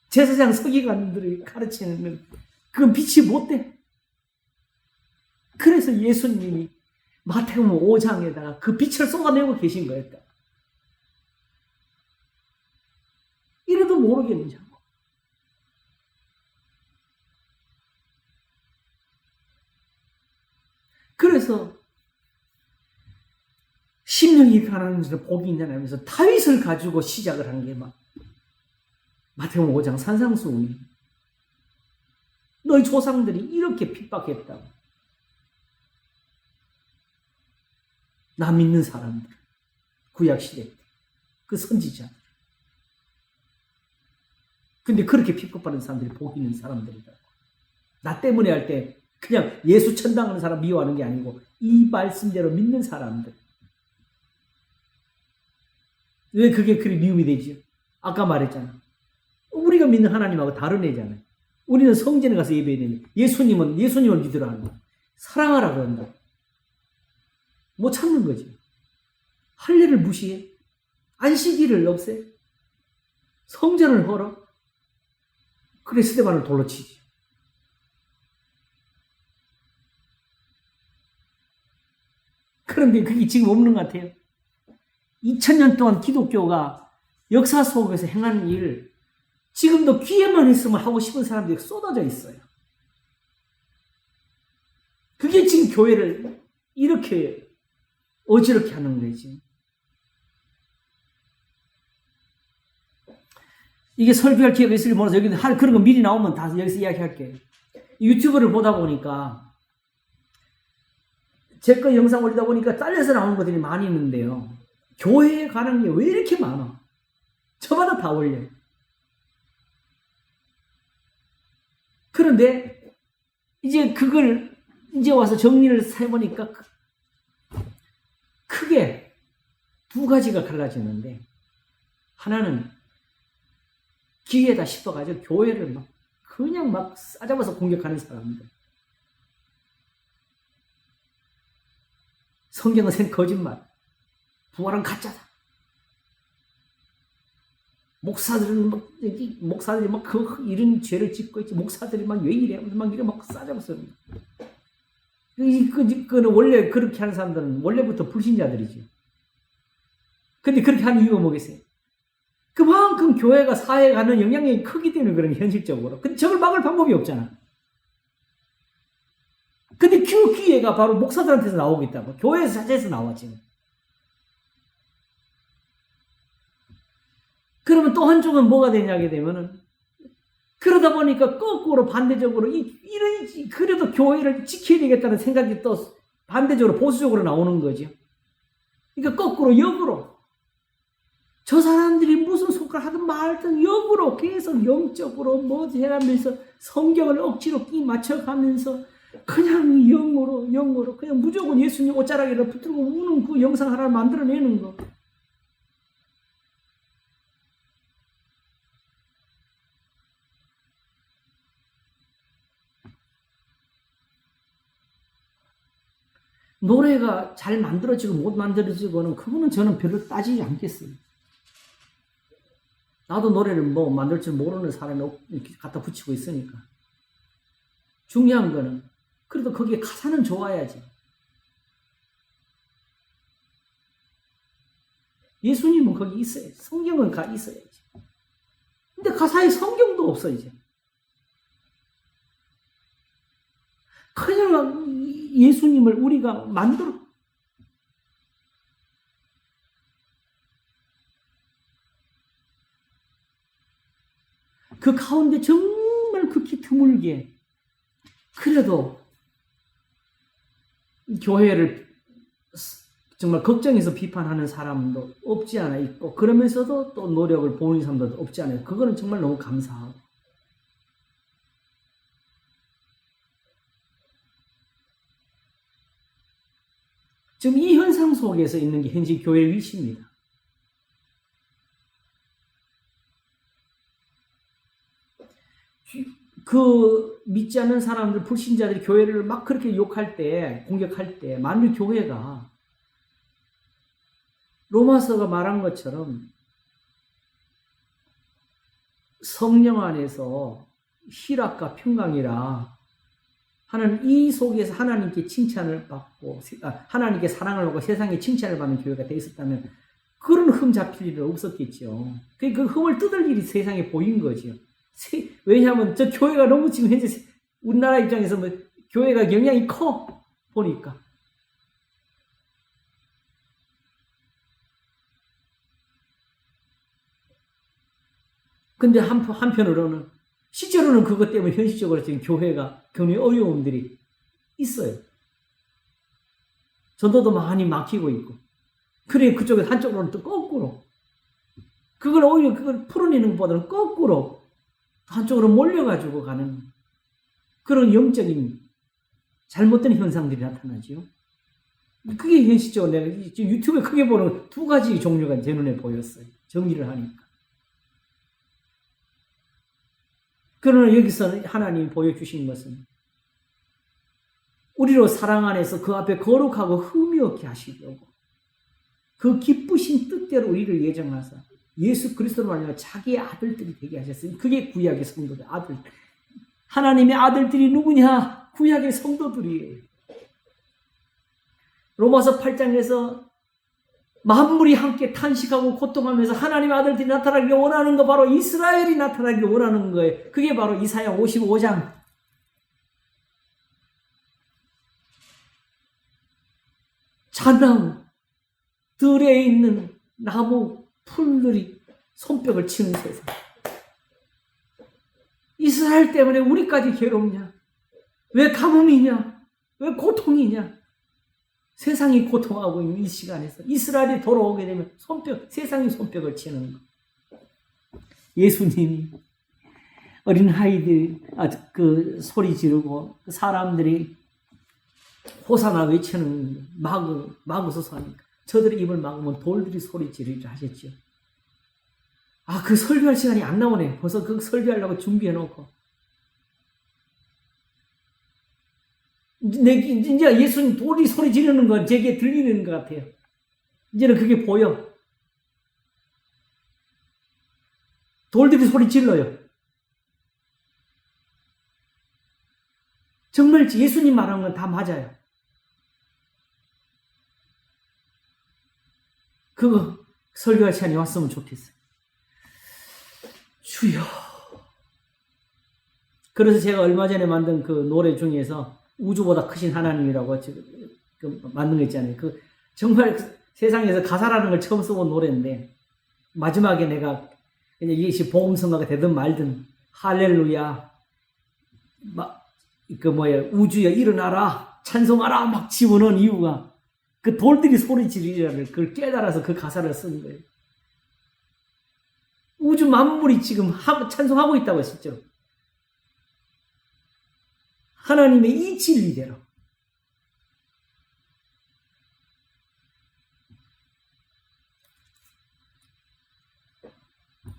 제사장 서기관들이 가르치는 그건 빛이 못 돼. 그래서 예수님이 마태복음 5장에다가 그 빛을 쏟아내고 계신 거였다. 이래도 모르겠는지. 그래서 심령이 가난한 자는 복이 있느냐 하면서 다윗을 가지고 시작을 한 게 막 마태복음 5장 산상수훈이 너희 조상들이 이렇게 핍박했다고. 나 믿는 사람들, 구약시대 때 그 선지자들. 근데 그렇게 핍박받는 사람들이 복 있는 사람들이다. 나 때문에 할 때 그냥 예수 천당하는 사람 미워하는 게 아니고 이 말씀대로 믿는 사람들. 왜 그게 그리 미움이 되지? 아까 말했잖아. 우리가 믿는 하나님하고 다른 애잖아요. 우리는 성전에 가서 예배해야 되는데 예수님을 믿으라 한다. 사랑하라 그런다. 못 참는 거지. 할례를 무시해. 안식일을 없애. 성전을 헐어. 그래 스데반을 돌로 치지. 그런데 그게 지금 없는 것 같아요. 2000년 동안 기독교가 역사 속에서 행하는 일을 지금도 기회만 있으면 하고 싶은 사람들이 쏟아져 있어요. 그게 지금 교회를 이렇게 어지럽게 하는 거지. 이게 설교할 기회가 있을지 몰라서 여기 그런 거 미리 나오면 다 여기서 이야기할게요. 유튜브를 보다 보니까 제 거 영상 올리다 보니까 잘려서 나오는 것들이 많이 있는데요. 교회에 관한 게 왜 이렇게 많아? 저마다 다 올려요. 그런데 이제 그걸 이제 와서 정리를 해보니까 크게 두 가지가 갈라지는데, 하나는 기회다 싶어가지고 교회를 그냥 싸잡아서 공격하는 사람들. 성경은 센 거짓말. 부활은 가짜다. 목사들이 이런 죄를 짓고 있지. 목사들이 왜 이래? 이래 싸잡았어요. 그는 원래 그렇게 하는 사람들은 원래부터 불신자들이죠. 근데 그렇게 하는 이유가 뭐겠어요? 그만큼 교회가 사회에 가는 영향력이 크기 때문에 그런 현실적으로. 근데 저걸 막을 방법이 없잖아. 근데 그 기회가 바로 목사들한테서 나오고 있다고. 교회 자체에서 나와, 지금. 그러면 또 한쪽은 뭐가 되냐게 되면은, 그러다 보니까 거꾸로 반대적으로, 그래도 교회를 지켜야 되겠다는 생각이 또 반대적으로 보수적으로 나오는 거죠. 그러니까 거꾸로 역으로. 저 사람들이 무슨 속을 하든 말든 역으로 계속 영적으로 해가면서 성경을 억지로 끼 맞춰가면서 그냥 영으로 그냥 무조건 예수님 옷자락에다 붙들고 우는 그 영상 하나를 만들어내는 거. 노래가 잘 만들어지고 못 만들어지고는 그거는 저는 별로 따지지 않겠어요. 나도 노래를 만들 줄 모르는 사람이 이렇게 갖다 붙이고 있으니까. 중요한 거는 그래도 거기에 가사는 좋아야지. 예수님은 거기 있어야지. 성경은 있어야지. 근데 가사에 성경도 없어, 이제. 그냥 예수님을 우리가 그 가운데 정말 극히 드물게 그래도 교회를 정말 걱정해서 비판하는 사람도 없지 않아 있고, 그러면서도 또 노력을 보는 사람도 없지 않아요. 그거는 정말 너무 감사하고. 지금 이 현상 속에서 있는 게 현재 교회의 위치입니다. 그 믿지 않는 사람들, 불신자들이 교회를 막 그렇게 욕할 때, 공격할 때, 만일 교회가 로마서가 말한 것처럼 성령 안에서 희락과 평강이라 하는 이 속에서 하나님께 칭찬을 받고, 하나님께 사랑을 받고 세상에 칭찬을 받는 교회가 돼 있었다면 그런 흠 잡힐 일은 없었겠죠. 그 흠을 뜯을 일이 세상에 보인 거죠. 왜냐하면 저 교회가 너무 지금 현재 우리나라 입장에서 교회가 영향이 커 보니까. 근데 한편으로는 실제로는 그것 때문에 현실적으로 지금 교회가 굉장히 어려움들이 있어요. 전도도 많이 막히고 있고. 그래 그쪽에 한쪽으로는 또 거꾸로. 그걸 오히려 그걸 풀어내는 것보다는 거꾸로 한쪽으로 몰려가지고 가는 그런 영적인 잘못된 현상들이 나타나죠. 그게 현실적으로 내가 지금 유튜브에 크게 보는 두 가지 종류가 제 눈에 보였어요. 정리를 하니까. 그러나 여기서 하나님이 보여주신 것은 우리로 사랑 안에서 그 앞에 거룩하고 흠이 없게 하시려고 그 기쁘신 뜻대로 우리를 예정하사 예수 그리스도로 말미암아 자기의 아들들이 되게 하셨어요. 그게 구약의 성도들, 아들. 하나님의 아들들이 누구냐? 구약의 성도들이에요. 로마서 8장에서 만물이 함께 탄식하고 고통하면서 하나님의 아들들이 나타나기를 원하는 거, 바로 이스라엘이 나타나기를 원하는 거예요. 그게 바로 이사야 55장. 잣나무, 들에 있는 나무, 풀들이 손뼉을 치는 세상. 이스라엘 때문에 우리까지 괴롭냐? 왜 가뭄이냐? 왜 고통이냐? 세상이 고통하고 있는 이 시간에서 이스라엘이 돌아오게 되면 세상이 손뼉을 치는 거. 예수님이 어린 아이들 그 소리 지르고 그 사람들이 호사나 외치는 막으소서 하니까 저들의 입을 막으면 돌들이 소리 지르리라 하셨죠. 그 설교할 시간이 안 나오네. 벌써 그 설교하려고 준비해 놓고. 이제 예수님 돌이 소리 지르는 건 제게 들리는 것 같아요. 이제는 그게 보여. 돌들이 소리 질러요. 정말 예수님 말한 건 다 맞아요. 그거 설교할 시간이 왔으면 좋겠어요. 주여. 그래서 제가 얼마 전에 만든 그 노래 중에서 우주보다 크신 하나님이라고 만든 거 있잖아요. 정말 세상에서 가사라는 걸 처음 써본 노래인데 마지막에 내가 그냥 이것이 복음성가가 되든 말든 할렐루야 우주여 일어나라 찬송하라 막 집어넣은 이유가 그 돌들이 소리 지르라는 그걸 깨달아서 그 가사를 쓴 거예요. 우주 만물이 지금 찬송하고 있다고 실제로. 하나님의 이 진리대로.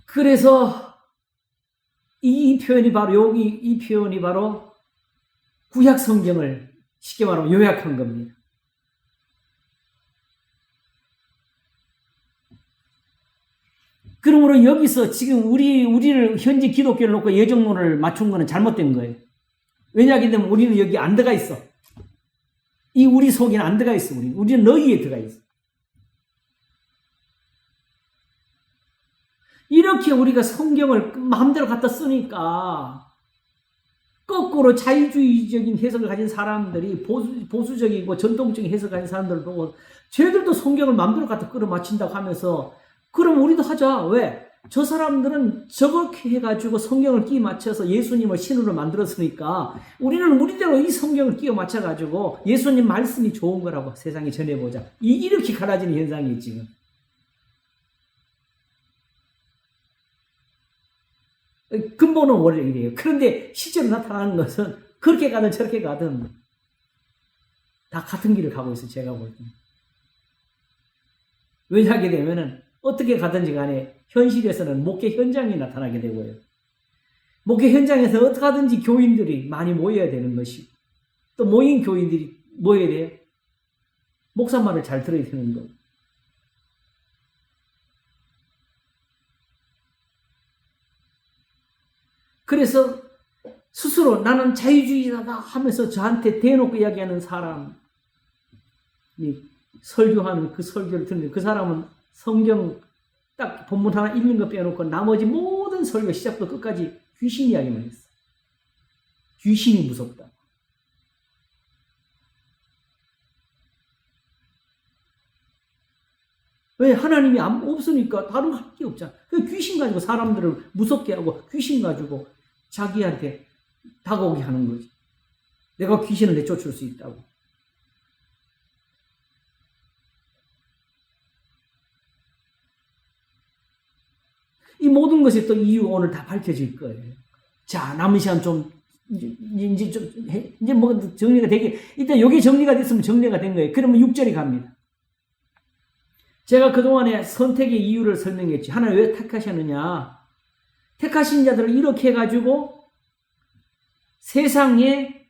그래서 이 표현이 바로 이 표현이 바로 구약 성경을 쉽게 말하면 요약한 겁니다. 그러므로 여기서 지금 우리를 현재 기독교를 놓고 예정론을 맞춘 거는 잘못된 거예요. 왜냐하면 우리는 여기 안 들어가 있어. 이 우리 속에는 안 들어가 있어. 우리는 너희에 들어가 있어. 이렇게 우리가 성경을 마음대로 갖다 쓰니까 거꾸로 자유주의적인 해석을 가진 사람들이 보수적이고 전통적인 해석을 가진 사람들을 보고 쟤들도 성경을 마음대로 갖다 끌어맞춘다고 하면서 그럼 우리도 하자. 왜? 저 사람들은 저렇게 해가지고 성경을 끼워 맞춰서 예수님을 신으로 만들었으니까 우리는 우리대로 이 성경을 끼워 맞춰가지고 예수님 말씀이 좋은 거라고 세상에 전해보자. 이렇게 갈라지는 현상이 지금. 근본은 원래 이래요. 그런데 실제로 나타나는 것은 그렇게 가든 저렇게 가든 다 같은 길을 가고 있어요. 제가 볼 때. 왜냐하게 되면은 어떻게 가든지 간에 현실에서는 목회 현장이 나타나게 되고요. 목회 현장에서 어떻게 하든지 교인들이 많이 모여야 되는 것이 또 모인 교인들이 모여야 돼요. 목사 말을 잘 들어야 되는 거. 그래서 스스로 나는 자유주의자다 하면서 저한테 대놓고 이야기하는 사람이 설교하는 그 설교를 듣는 그 사람은 성경 딱 본문 하나 읽는 거 빼놓고 나머지 모든 설교 시작부터 끝까지 귀신 이야기만 했어. 귀신이 무섭다. 왜? 하나님이 없으니까 다른 거 할 게 없잖아. 그 귀신 가지고 사람들을 무섭게 하고 귀신 가지고 자기한테 다가오게 하는 거지. 내가 귀신을 내쫓을 수 있다고. 이 모든 것이 또 이유 오늘 다 밝혀질 거예요. 자, 남은 시간 이제 뭐 정리가 되게, 일단 여기 정리가 됐으면 정리가 된 거예요. 그러면 6절이 갑니다. 제가 그동안에 선택의 이유를 설명했지. 하나님 왜 택하셨느냐. 택하신 자들을 이렇게 해가지고 세상에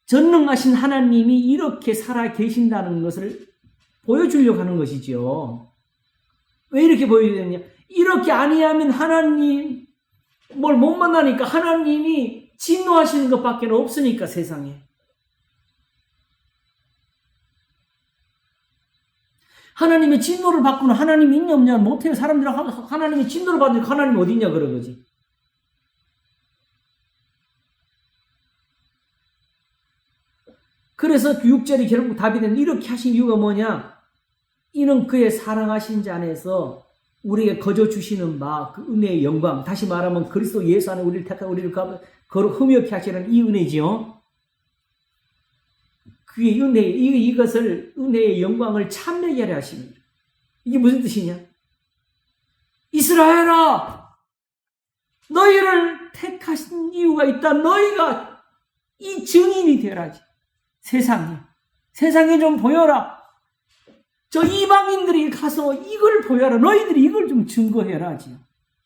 전능하신 하나님이 이렇게 살아 계신다는 것을 보여주려고 하는 것이죠. 왜 이렇게 보여주느냐. 이렇게 아니하면 하나님 뭘 못 만나니까 하나님이 진노하시는 것밖에 없으니까 세상에. 하나님의 진노를 받고는 하나님이 있냐 없냐 못해요. 사람들은 하나님의 진노를 받으니까 하나님 어디 있냐 그러거지. 그래서 6절이 결국 답이 되는 이렇게 하신 이유가 뭐냐. 이는 그의 사랑하신 자 안에서 우리에게 거저 주시는 바 그 은혜의 영광. 다시 말하면 그리스도 예수 안에 우리를 택하고 우리를 흠역케 하시는 이 은혜지요. 그의 은혜, 이것을 은혜의 영광을 찬미하게 하려 하십니다. 이게 무슨 뜻이냐? 이스라엘아, 너희를 택하신 이유가 있다. 너희가 이 증인이 되라지. 세상에 좀 보여라. 저 이방인들이 가서 이걸 보여라. 너희들이 이걸 좀 증거해라지.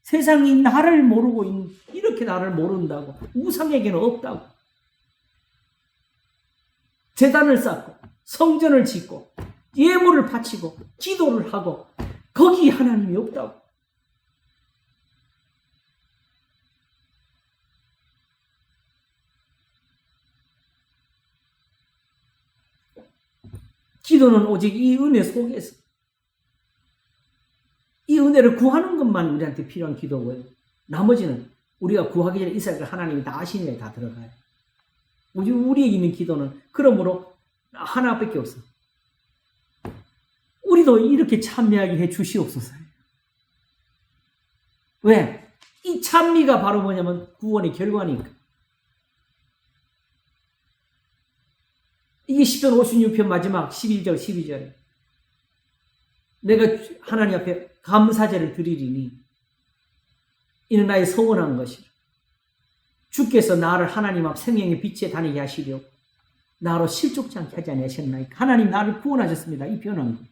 세상이 나를 모르고 이렇게 나를 모른다고. 우상에게는 없다고. 제단을 쌓고 성전을 짓고 예물을 바치고 기도를 하고 거기 하나님이 없다고. 기도는 오직 이 은혜 속에서 이 은혜를 구하는 것만 우리한테 필요한 기도고요. 나머지는 우리가 구하기 전에 있어야 될 하나님이 다 아시는 데 다 들어가요. 우리에 있는 기도는 그러므로 하나밖에 없어. 우리도 이렇게 찬미하게 해 주시옵소서. 왜? 이 찬미가 바로 뭐냐면 구원의 결과니까. 이게 시편 56편 마지막 11절 12절에 내가 하나님 앞에 감사제를 드리리니 이는 나의 서원한 것이라. 주께서 나를 하나님 앞 생명의 빛에 다니게 하시려 나로 실족지 않게 하지 아니하셨나이까. 하나님 나를 구원하셨습니다. 이 표현한 거.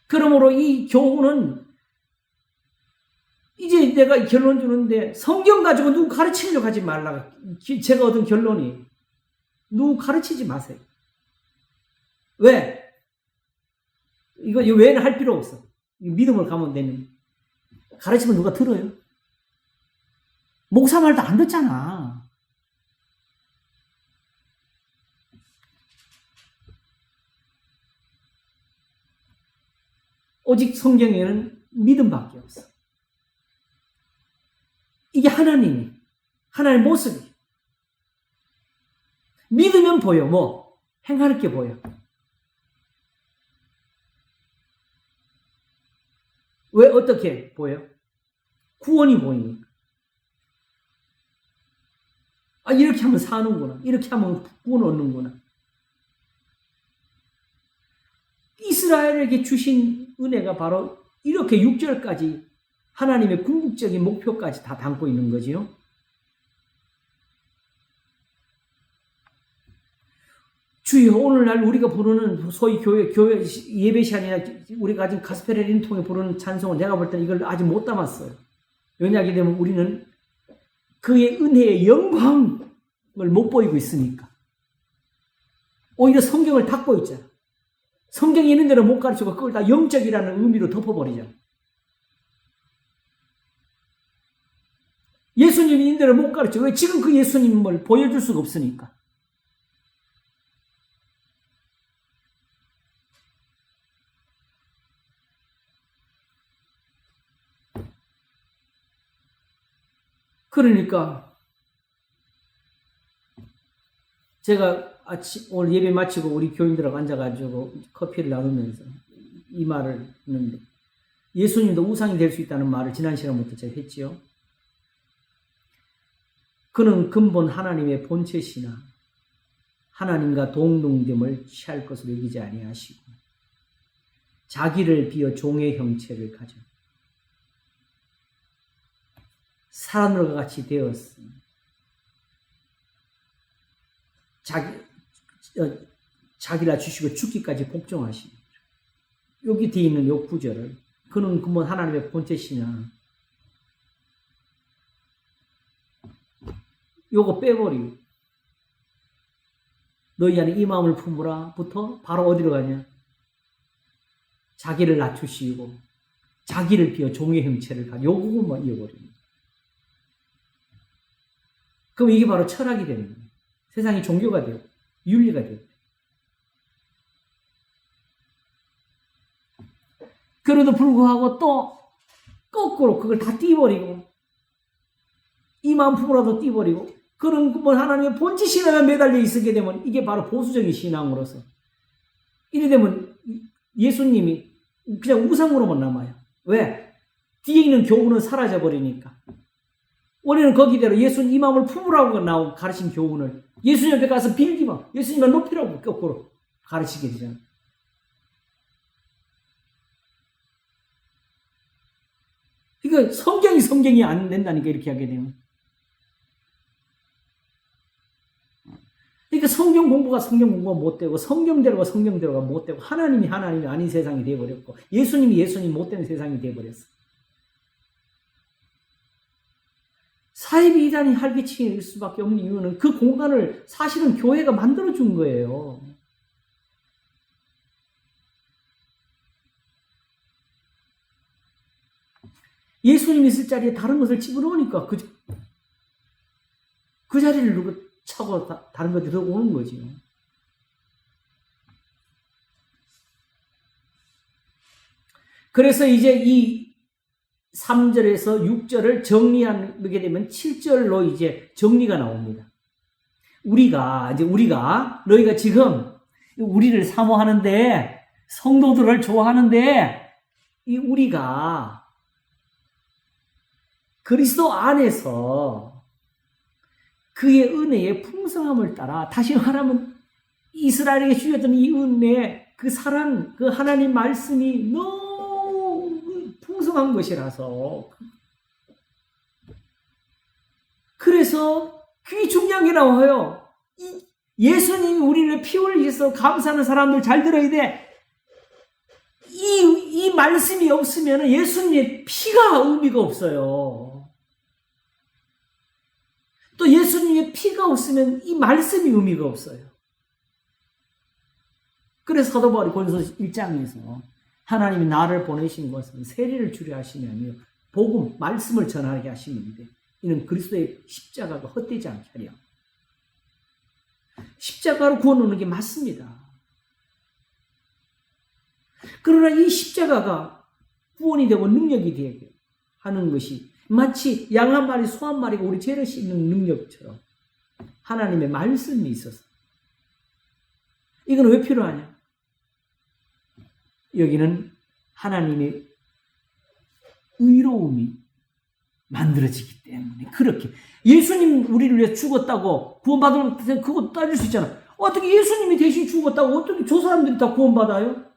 그러므로 이 교훈은 이제 내가 결론 주는데 성경 가지고 누구 가르치려고 하지 말라. 제가 얻은 결론이 누구 가르치지 마세요. 왜? 이거 외에는 할 필요 없어. 믿음을 가면 되는. 가르치면 누가 들어요? 목사 말도 안 듣잖아. 오직 성경에는 믿음밖에 없어. 이게 하나님의 모습이. 믿으면 보여. 뭐 행할 게 보여. 왜 어떻게 보여? 구원이 보이니까. 아, 이렇게 하면 사는구나. 이렇게 하면 구원 얻는구나. 이스라엘에게 주신 은혜가 바로 이렇게 6절까지 하나님의 궁극적인 목표까지 다 담고 있는 거지요. 주여, 오늘날 우리가 부르는 소위 교회 예배 시간이나 우리가 지금 가스펠을 통해 부르는 찬송은 내가 볼 때는 이걸 아직 못 담았어요. 왜냐하게 되면 우리는 그의 은혜의 영광을 못 보이고 있으니까. 오히려 성경을 닫고 있잖아. 성경이 있는 대로 못 가르치고 그걸 다 영적이라는 의미로 덮어버리잖아. 예수님이 있는 대로 못 가르쳐. 왜? 지금 그 예수님을 보여줄 수가 없으니까. 그러니까 제가 오늘 예배 마치고 우리 교인들하고 앉아가지고 커피를 나누면서 이 말을 했는데, 예수님도 우상이 될 수 있다는 말을 지난 시간부터 제가 했지요. 그는 근본 하나님의 본체시나 하나님과 동등됨을 취할 것으로 여기지 아니하시고 자기를 비어 종의 형체를 가져 사람들과 같이 되었으니 자기라 주시고 죽기까지 복종하시니. 여기 뒤에 있는 요 구절을 그는 근본 하나님의 본체시나 요거 빼버리고 너희 안에 이 마음을 품으라 부터 바로 어디로 가냐? 자기를 낮추시고 자기를 비워 종의 형체를 가져. 요거만 이어버립니다. 그럼 이게 바로 철학이 되는 거예요. 세상이 종교가 되고 윤리가 되고. 그래도 불구하고 또 거꾸로 그걸 다 띄버리고 이 마음 품으라도 띄버리고 그런 뭐 하나님의 본체 신앙에 매달려 있게 되면 이게 바로 보수적인 신앙으로서 이래 되면 예수님이 그냥 우상으로만 남아요. 왜? 뒤에 있는 교훈은 사라져 버리니까. 우리는 거기대로 예수님 이 마음을 품으라고 나오고 가르친 교훈을 예수님 옆에 가서 빌기만 예수님을 높이라고 거꾸로 가르치게 되잖아요. 그러니까 성경이 안 된다니까 이렇게 하게 되면. 그러니까 성경 공부가 못 되고 성경대로가 못 되고 하나님이 아닌 세상이 되어버렸고 예수님이 못 되는 세상이 되어버렸어. 사이비 이단이 활개칠 수밖에 없는 이유는 그 공간을 사실은 교회가 만들어준 거예요. 예수님 있을 자리에 다른 것을 집어넣으니까 그 자리를 누구 차고 다른 것들이 들어오는 거지. 그래서 이제 이 3절에서 6절을 정리하게 되면 7절로 이제 정리가 나옵니다. 우리가 너희가 지금 우리를 사모하는데 성도들을 좋아하는데 이 우리가 그리스도 안에서 그의 은혜의 풍성함을 따라 다시 말하면 이스라엘에게 주셨던 이 은혜, 그 사랑, 그 하나님 말씀이 너무 풍성한 것이라서 그래서 그게 중요한 게 나와요. 예수님이 우리를 피 흘리셔서 감사하는 사람들 잘 들어야 돼. 이 말씀이 없으면 예수님의 피가 의미가 없어요. 또 예수님의 피가 없으면 이 말씀이 의미가 없어요. 그래서 사도 바울이 고린도서 1장에서 하나님이 나를 보내신 것은 세리를 주려 하심이 아니요 복음, 말씀을 전하게 하심인데 이는 그리스도의 십자가가 헛되지 않게 하려. 십자가로 구원 얻는 게 맞습니다. 그러나 이 십자가가 구원이 되고 능력이 되게 하는 것이 마치 양 한 마리, 소 한 마리가 우리 죄를 씻는 능력처럼 하나님의 말씀이 있어서 이건 왜 필요하냐? 여기는 하나님의 의로움이 만들어지기 때문에 그렇게 예수님 우리를 위해 죽었다고 구원받으면 그거 따질 수 있잖아. 어떻게 예수님이 대신 죽었다고 어떻게 저 사람들이 다 구원받아요?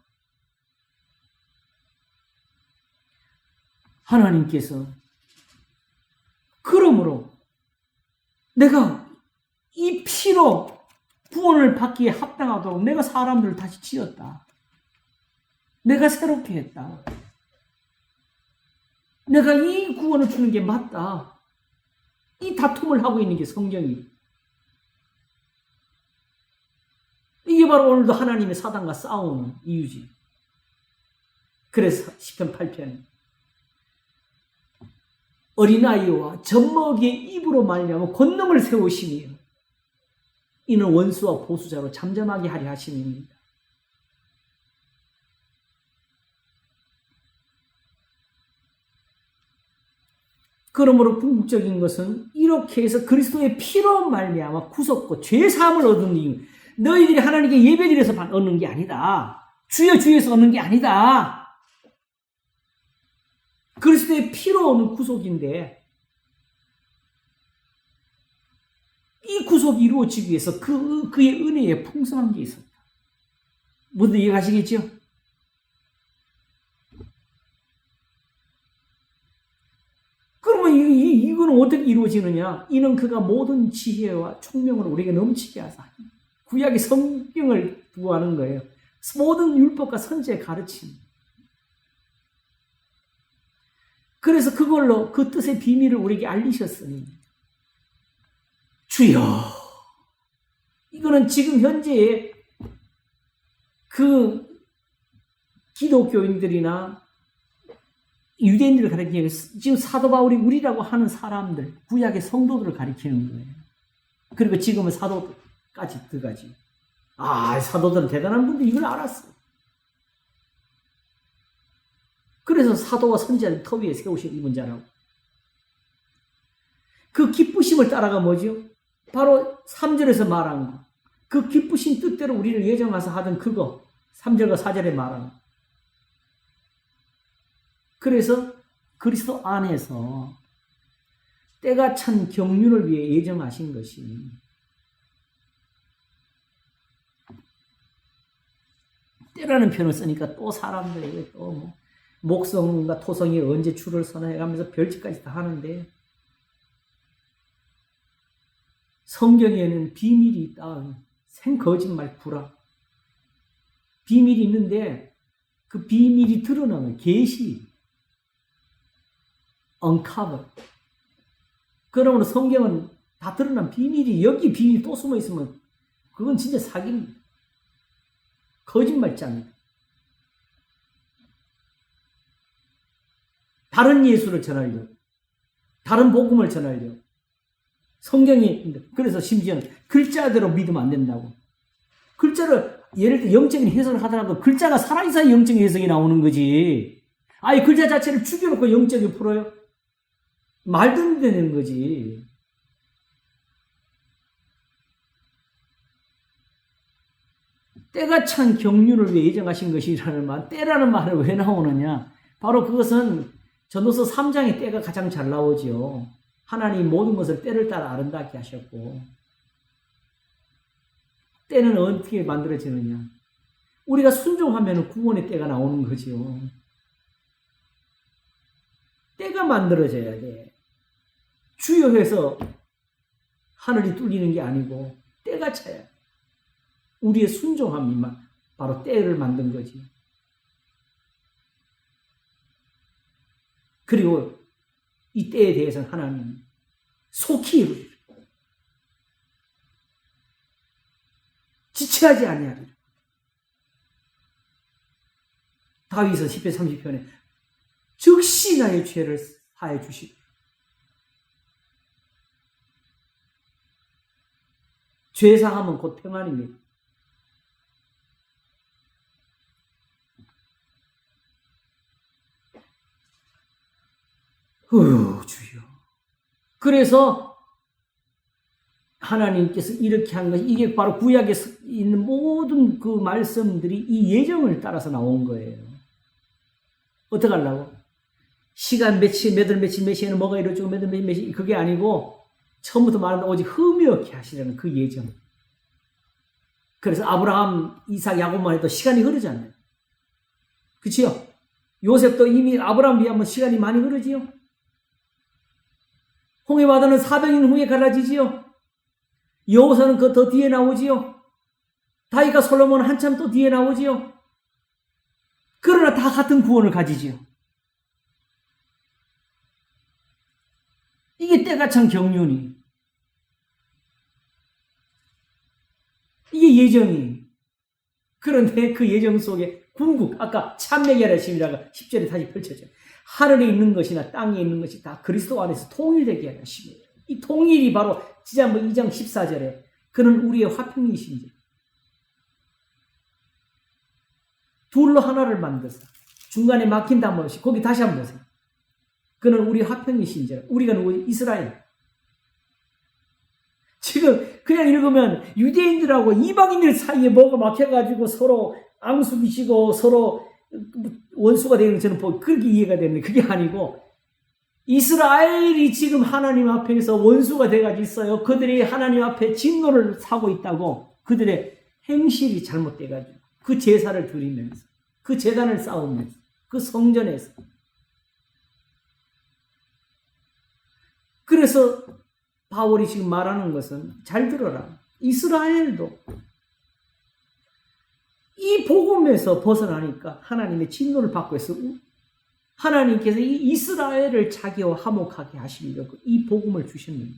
하나님께서 그러므로 내가 이 피로 구원을 받기에 합당하도록 내가 사람들을 다시 지었다. 내가 새롭게 했다. 내가 이 구원을 주는 게 맞다. 이 다툼을 하고 있는 게 성경이. 이게 바로 오늘도 하나님의 사단과 싸우는 이유지. 그래서 시편 8편 어린아이와 젖먹이의 입으로 말미암아 권능을 세우시며 이는 원수와 보수자로 잠잠하게 하려 하심입니다. 그러므로 궁극적인 것은 이렇게 해서 그리스도의 피로 말미암아 구속고 죄사함을 얻는 이유. 너희들이 하나님께 예배드려서 얻는 게 아니다. 주여 주여서 얻는 게 아니다. 그리스도의 피로 오는 구속인데 이 구속이 이루어지기 위해서 그의 은혜에 풍성한 게 있었다. 모두 이해가시겠죠? 그러면 이거는 어떻게 이루어지느냐? 이는 그가 모든 지혜와 총명을 우리에게 넘치게 하사 구약의 성경을 구하는 거예요. 모든 율법과 선지의 가르침. 그래서 그걸로 그 뜻의 비밀을 우리에게 알리셨으니 주여 이거는 지금 현재의 그 기독교인들이나 유대인들을 가리키는 지금 사도 바울이 우리라고 하는 사람들 구약의 성도들을 가리키는 거예요. 그리고 지금은 사도까지 들어가지. 사도들은 대단한 분들이 이걸 알았어. 그래서 사도와 선지자를 터 위에 세우신 이분 자라고. 그 기쁘심을 따라가 뭐죠? 바로 3절에서 말한 거. 그 기쁘신 뜻대로 우리를 예정하사 하던 그거. 3절과 4절에 말한 거. 그래서 그리스도 안에서 때가 찬 경륜을 위해 예정하신 것이 때라는 표현을 쓰니까 또 사람들에게 또 뭐 목성과 토성이 언제 줄을 서나 해가면서 별짓까지 다 하는데 성경에는 비밀이 있다. 생거짓말 불화. 비밀이 있는데 그 비밀이 드러나는 계시 uncover. 그러므로 성경은 다 드러난 비밀이 여기 비밀이 또 숨어 있으면 그건 진짜 사기입니다. 거짓말장입니다. 다른 예수를 전하려, 다른 복음을 전하려. 성경이 그래서 심지어는 글자대로 믿으면 안 된다고. 글자를 예를 들어 영적인 해석을 하더라도 글자가 살아있어야 영적인 해석이 나오는 거지. 아예 글자 자체를 죽여놓고 영적이 풀어요? 말도 안 되는 거지. 때가 찬 경륜을 위해 예정하신 것이라는 말, 때라는 말은 왜 나오느냐? 바로 그것은 전도서 3장의 때가 가장 잘 나오죠. 하나님 모든 것을 때를 따라 아름답게 하셨고, 때는 어떻게 만들어지느냐? 우리가 순종하면 구원의 때가 나오는 거죠. 때가 만들어져야 돼. 주여해서 하늘이 뚫리는 게 아니고 때가 차야. 우리의 순종함이 바로 때를 만든 거지. 그리고 이 때에 대해서는 하나님 속히 이루리라. 지체하지 아니하리라. 다윗은 10편 30편에 즉시 나의 죄를 사해 주시고 죄사함은 곧 평안입니다. 주여. 그래서 하나님께서 이렇게 한 것이 이게 바로 구약에 있는 모든 그 말씀들이 이 예정을 따라서 나온 거예요. 어떻게 하려고? 시간 며칠, 몇 월 며칠, 몇 시에는 뭐가 이루어지고 몇 월 며칠 그게 아니고 처음부터 말하는 오직 흠이 없게 하시려는 그 예정. 그래서 아브라함, 이삭, 야곱만 해도 시간이 흐르잖아요. 그치요? 요셉도 이미 아브라함 비하면 시간이 많이 흐르지요? 홍해바다는 400년 후에 갈라지지요? 여호사는 그 더 뒤에 나오지요? 다윗과 솔로몬은 한참 또 뒤에 나오지요? 그러나 다 같은 구원을 가지지요. 이게 때가 찬 경륜이. 이게 예정이. 그런데 그 예정 속에 궁극, 아까 참매결의 심이라가 10절에 다시 펼쳐져요. 하늘에 있는 것이나 땅에 있는 것이 다 그리스도 안에서 통일되게 하십니다. 이 통일이 바로 지난번 2장 14절에 그는 우리의 화평이신지 둘로 하나를 만드사 중간에 막힌 담 없이 거기 다시 한번 보세요. 그는 우리 화평이신지 우리가 누구? 이스라엘. 지금 그냥 읽으면 유대인들하고 이방인들 사이에 뭐가 막혀가지고 서로 앙숙이시고 서로 원수가 되는 저는 그렇게 이해가 되는데 그게 아니고 이스라엘이 지금 하나님 앞에서 원수가 돼가지고 있어요. 그들이 하나님 앞에 진노를 사고 있다고 그들의 행실이 잘못돼가지고 그 제사를 드리면서 그 제단을 쌓으면서 그 성전에서 그래서 바울이 지금 말하는 것은 잘 들어라. 이스라엘도 이 복음에서 벗어나니까 하나님의 진노를 받고 있어. 하나님께서 이 이스라엘을 자기와 화목하게 하시려고 이 복음을 주셨는데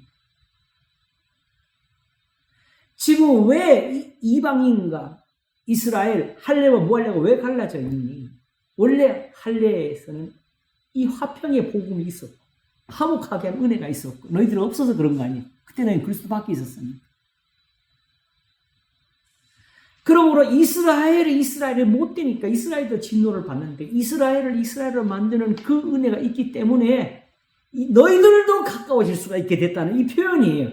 지금 왜 이방인과 이스라엘, 할례와 무할례가 왜 갈라져 있니? 원래 할례에서는 이 화평의 복음이 있었고 화목하게 한 은혜가 있었고 너희들은 없어서 그런 거 아니야. 그때는 그리스도 밖에 있었으니까. 그러므로 이스라엘이 못 되니까 이스라엘도 진노를 받는데 이스라엘을 만드는 그 은혜가 있기 때문에 너희들도 가까워질 수가 있게 됐다는 이 표현이에요.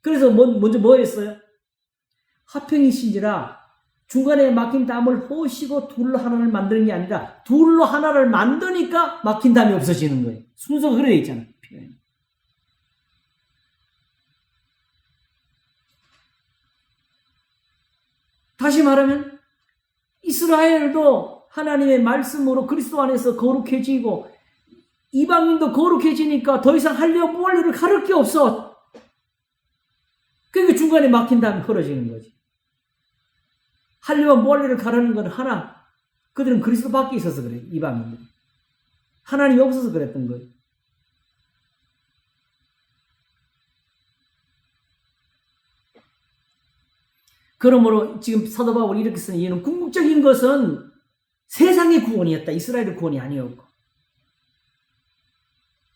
그래서 먼저 뭐 했어요? 화평이신지라 중간에 막힌 담을 허시고 둘로 하나를 만드는 게 아니라 둘로 하나를 만드니까 막힌 담이 없어지는 거예요. 순서가 그래 있잖아요. 표현이. 다시 말하면 이스라엘도 하나님의 말씀으로 그리스도 안에서 거룩해지고 이방인도 거룩해지니까 더 이상 할례와 무할례를 가를 게 없어. 그러니까 중간에 막힌 다음에 흐려지는 거지. 할례와 무할례를 가르는 건 하나, 그들은 그리스도 밖에 있어서 그래. 이방인들이. 하나님이 없어서 그랬던 거예요. 그러므로 지금 사도 바울이 이렇게 쓰는 이유는 궁극적인 것은 세상의 구원이었다. 이스라엘의 구원이 아니었고.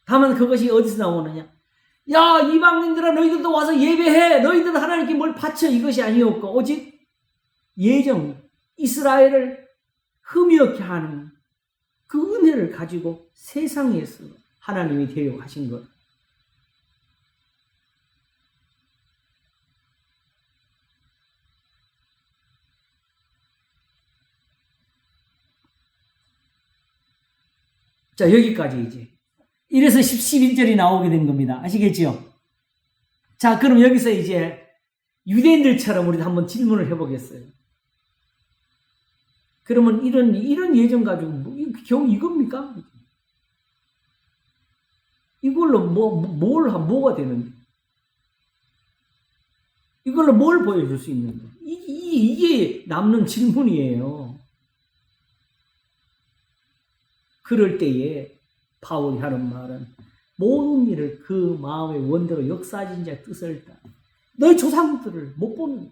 다만 그것이 어디서 나오느냐? 야, 이방인들아, 너희들도 와서 예배해. 너희들도 하나님께 뭘 바쳐. 이것이 아니었고 오직 예정, 이스라엘을 흠이었게 하는 그 은혜를 가지고 세상에서 하나님이 되려고 하신 것. 자, 여기까지 이제. 이래서 11절이 나오게 된 겁니다. 아시겠지요? 자, 그럼 여기서 이제 유대인들처럼 우리도 한번 질문을 해보겠어요. 그러면 이런 예정 가지고 겨우 이겁니까? 이걸로 뭐가 되는데? 이걸로 뭘 보여줄 수 있는데? 이게 남는 질문이에요. 그럴 때에 바울이 하는 말은 모든 일을 그 마음의 원대로 역사하신 자의 뜻을 따라 너희 조상들을 못 보는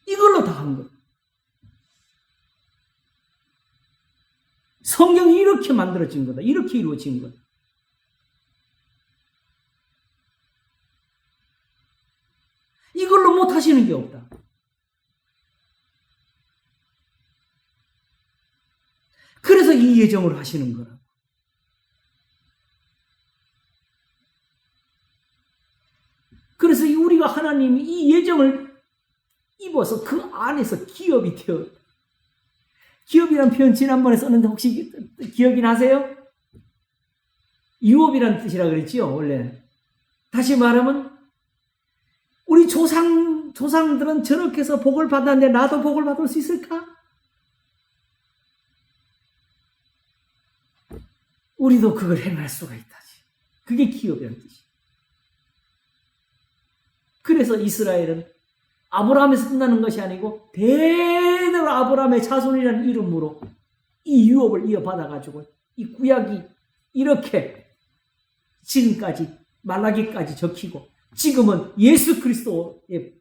이걸로 다 한 것. 성경이 이렇게 만들어진 거다. 이렇게 이루어진 거다. 이걸로 못 하시는 게 없다. 그래서 이 예정을 하시는 거라고. 그래서 우리가 하나님이 이 예정을 입어서 그 안에서 기업이 되었다. 기업이란 표현 지난번에 썼는데 혹시 기억이 나세요? 유업이란 뜻이라 그랬지요, 원래. 다시 말하면 우리 조상들은 저렇게 해서 복을 받았는데 나도 복을 받을 수 있을까? 우리도 그걸 행할 수가 있다지. 그게 기업이라는 뜻이에요. 그래서 이스라엘은 아브라함에서 끝나는 것이 아니고 대대로 아브라함의 자손이라는 이름으로 이 유업을 이어받아가지고 이 구약이 이렇게 지금까지 말라기까지 적히고 지금은 예수 그리스도의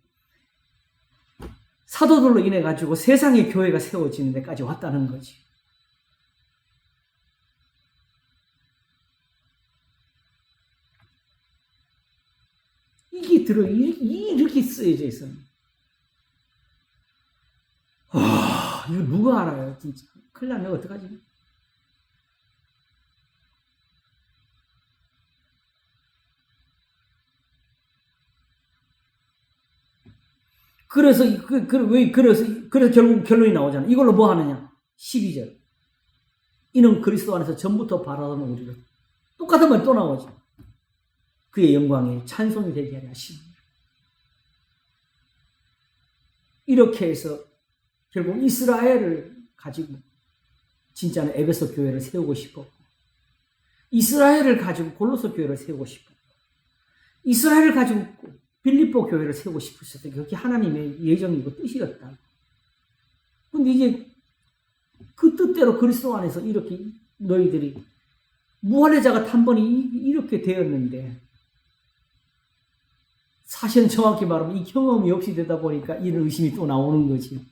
사도들로 인해 가지고 세상의 교회가 세워지는 데까지 왔다는 거지. 이게 이렇게 쓰여져 있어요. 이거 누가 알아요, 진짜. 큰일 나네, 어떡하지? 그래서 결국 결론이 나오잖아. 이걸로 뭐 하느냐? 12절. 이는 그리스도 안에서 전부터 바라던 우리를. 똑같은 말이 또 나오죠. 그의 영광에 찬송이 되게 하려 하십니다. 이렇게 해서 결국 이스라엘을 가지고 진짜는 에베소 교회를 세우고 싶었고, 이스라엘을 가지고 골로새 교회를 세우고 싶었고, 이스라엘을 가지고 빌립보 교회를 세우고 싶으셨어요. 그게 하나님의 예정이고 뜻이었다. 근데 이제 그 뜻대로 그리스도 안에서 이렇게 너희들이 무할례자가 탄번이 이렇게 되었는데, 사실은 정확히 말하면 이 경험이 없이 되다 보니까 이런 의심이 또 나오는 거지.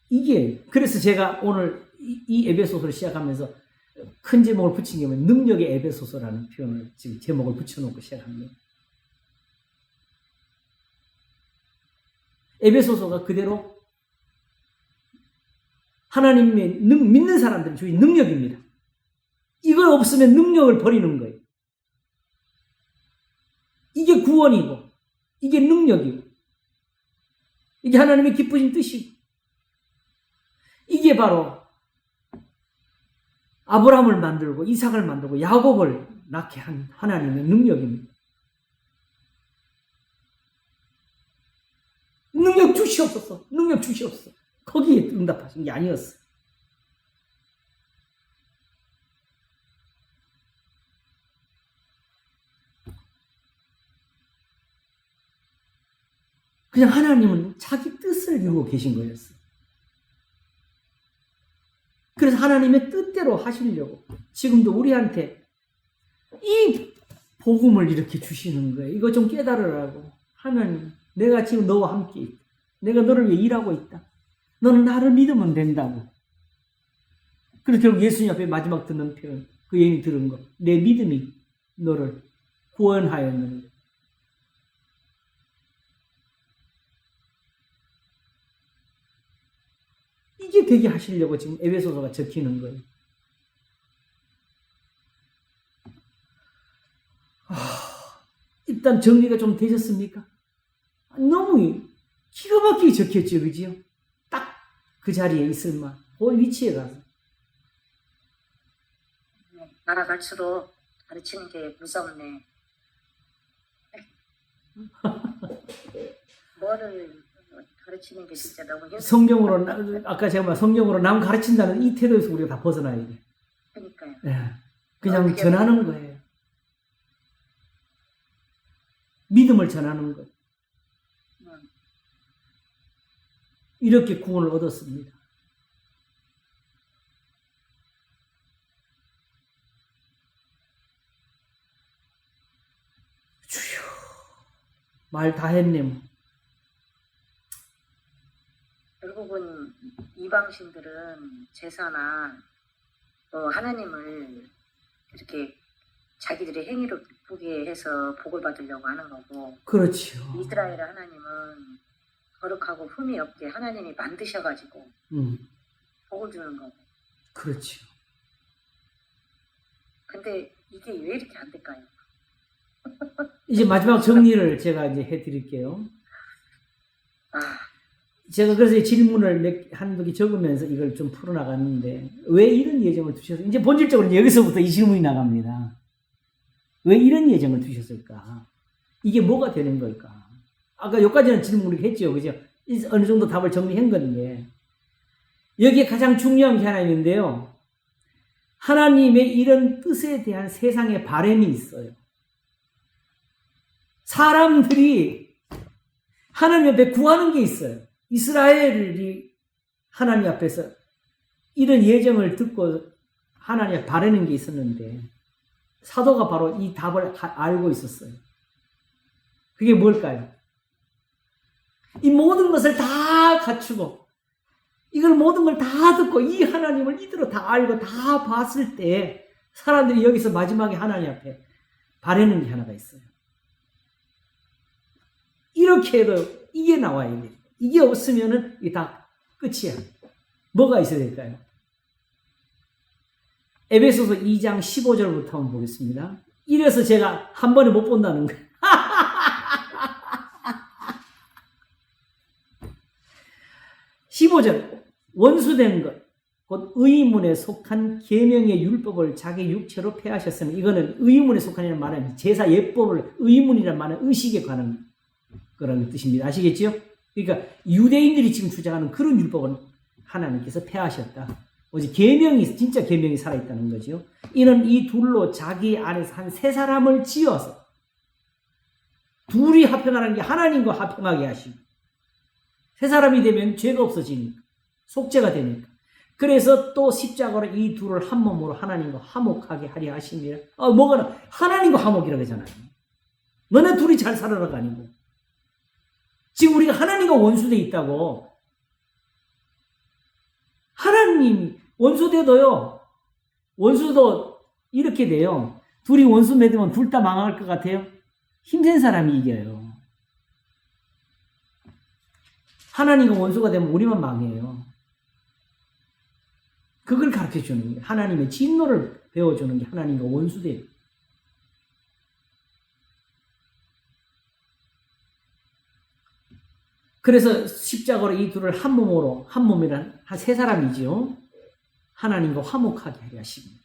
이게 그래서 제가 오늘 이 에베소서를 시작하면서 큰 제목을 붙인 게 뭐냐면 능력의 에베소서라는 표현을 지금 제목을 붙여놓고 시작합니다. 에베소서가 그대로 하나님의 믿는 사람들의 주인 능력입니다. 이걸 없으면 능력을 버리는 거예요. 이게 구원이고 이게 능력이고 이게 하나님의 기쁘신 뜻이고 이게 바로 아브라함을 만들고 이삭을 만들고 야곱을 낳게 한 하나님의 능력입니다. 능력 주시옵소서. 능력 주시옵소서. 거기에 응답하신 게 아니었어요. 그냥 하나님은 자기 뜻을 이루고 계신 거였어요. 그래서 하나님의 뜻대로 하시려고 지금도 우리한테 이 복음을 이렇게 주시는 거예요. 이거 좀 깨달으라고. 하나님, 내가 지금 너와 함께 있다. 내가 너를 위해 일하고 있다. 너는 나를 믿으면 된다고. 그래서 결국 예수님 앞에 마지막 듣는 표현, 그 여인이 들은 거. 내 믿음이 너를 구원하였느니. 이게 되게 하시려고 지금 에베소서가 적히는 거예요. 일단 정리가 좀 되셨습니까? 너무 기가 막히게 적혔죠, 그지요? 딱 그 자리에 있을 만, 그 위치에 가서. 날아갈수록 가르치는 게 무섭네. 뭐를 가르치는 게 진짜 너무 힘들어. 성경으로, 아까 제가 말 성경으로 남 가르친다는 이 태도에서 우리가 다 벗어나야 돼. 그러니까요. 예. 그냥 전하는 거예요. 믿음을 전하는 것. 이렇게 구원을 얻었습니다. 주여, 말 다 했네 뭐. 결국은 이방신들은 제사나 또 하나님을 이렇게 자기들의 행위로 기쁘게 해서 복을 받으려고 하는 거고, 그렇죠. 이스라엘 하나님은 거룩하고 흠이 없게 하나님이 만드셔가지고 복을 주는 거고. 그렇죠. 근데 이게 왜 이렇게 안 될까요? 이제 마지막 정리를 제가 이제 해드릴게요. 제가 그래서 질문을 한두 개 적으면서 이걸 좀 풀어나갔는데, 왜 이런 예정을 두셨어요? 이제 본질적으로 여기서부터 이 질문이 나갑니다. 왜 이런 예정을 두셨을까? 이게 뭐가 되는 걸까? 아까 여기까지는 질문을 했죠. 그죠? 어느 정도 답을 정리한 건데, 여기에 가장 중요한 게 하나 있는데요. 하나님의 이런 뜻에 대한 세상의 바람이 있어요. 사람들이 하나님 앞에 구하는 게 있어요. 이스라엘이 하나님 앞에서 이런 예정을 듣고 하나님 앞에 바라는 게 있었는데, 사도가 바로 이 답을 알고 있었어요. 그게 뭘까요? 이 모든 것을 다 갖추고 이걸 모든 걸 다 듣고 이 하나님을 이대로 다 알고 다 봤을 때 사람들이 여기서 마지막에 하나님 앞에 바라는 게 하나가 있어요. 이렇게 해도 이게 나와야 돼. 이게 없으면은 이게 다 끝이야. 뭐가 있어야 될까요? 에베소서 2장 15절부터 한번 보겠습니다. 이래서 제가 한 번에 못 본다는 거예요. 15절. 원수된 것, 곧 의문에 속한 계명의 율법을 자기 육체로 폐하셨으니, 이거는 의문에 속한이라는 말은 제사 예법을, 의문이라는 말은 의식에 관한 그런 뜻입니다. 아시겠죠? 그러니까 유대인들이 지금 주장하는 그런 율법은 하나님께서 폐하셨다. 오직 계명이, 진짜 계명이 살아있다는 거죠. 이는 이 둘로 자기 안에서 한 세 사람을 지어서 둘이 합평하는 게 하나님과 합평하게 하시고, 세 사람이 되면 죄가 없어지니까, 속죄가 되니까. 그래서 또 십자가로 이 둘을 한 몸으로 하나님과 화목하게 하려 하십니다. 뭐가 하나님과 화목이라고 하잖아요. 너네 둘이 잘 살아라가 아니고. 지금 우리가 하나님과 원수돼 있다고. 하나님이 원수돼도요, 원수도 이렇게 돼요. 둘이 원수 맺으면 둘 다 망할 것 같아요? 힘센 사람이 이겨요. 하나님과 원수가 되면 우리만 망해요. 그걸 가르쳐 주는 거예요. 하나님의 진노를 배워주는 게 하나님과 원수돼요. 그래서 십자가로 이 둘을 한 몸으로, 한 몸이란 한 세 사람이지요. 하나님과 화목하게 하려 하십니다.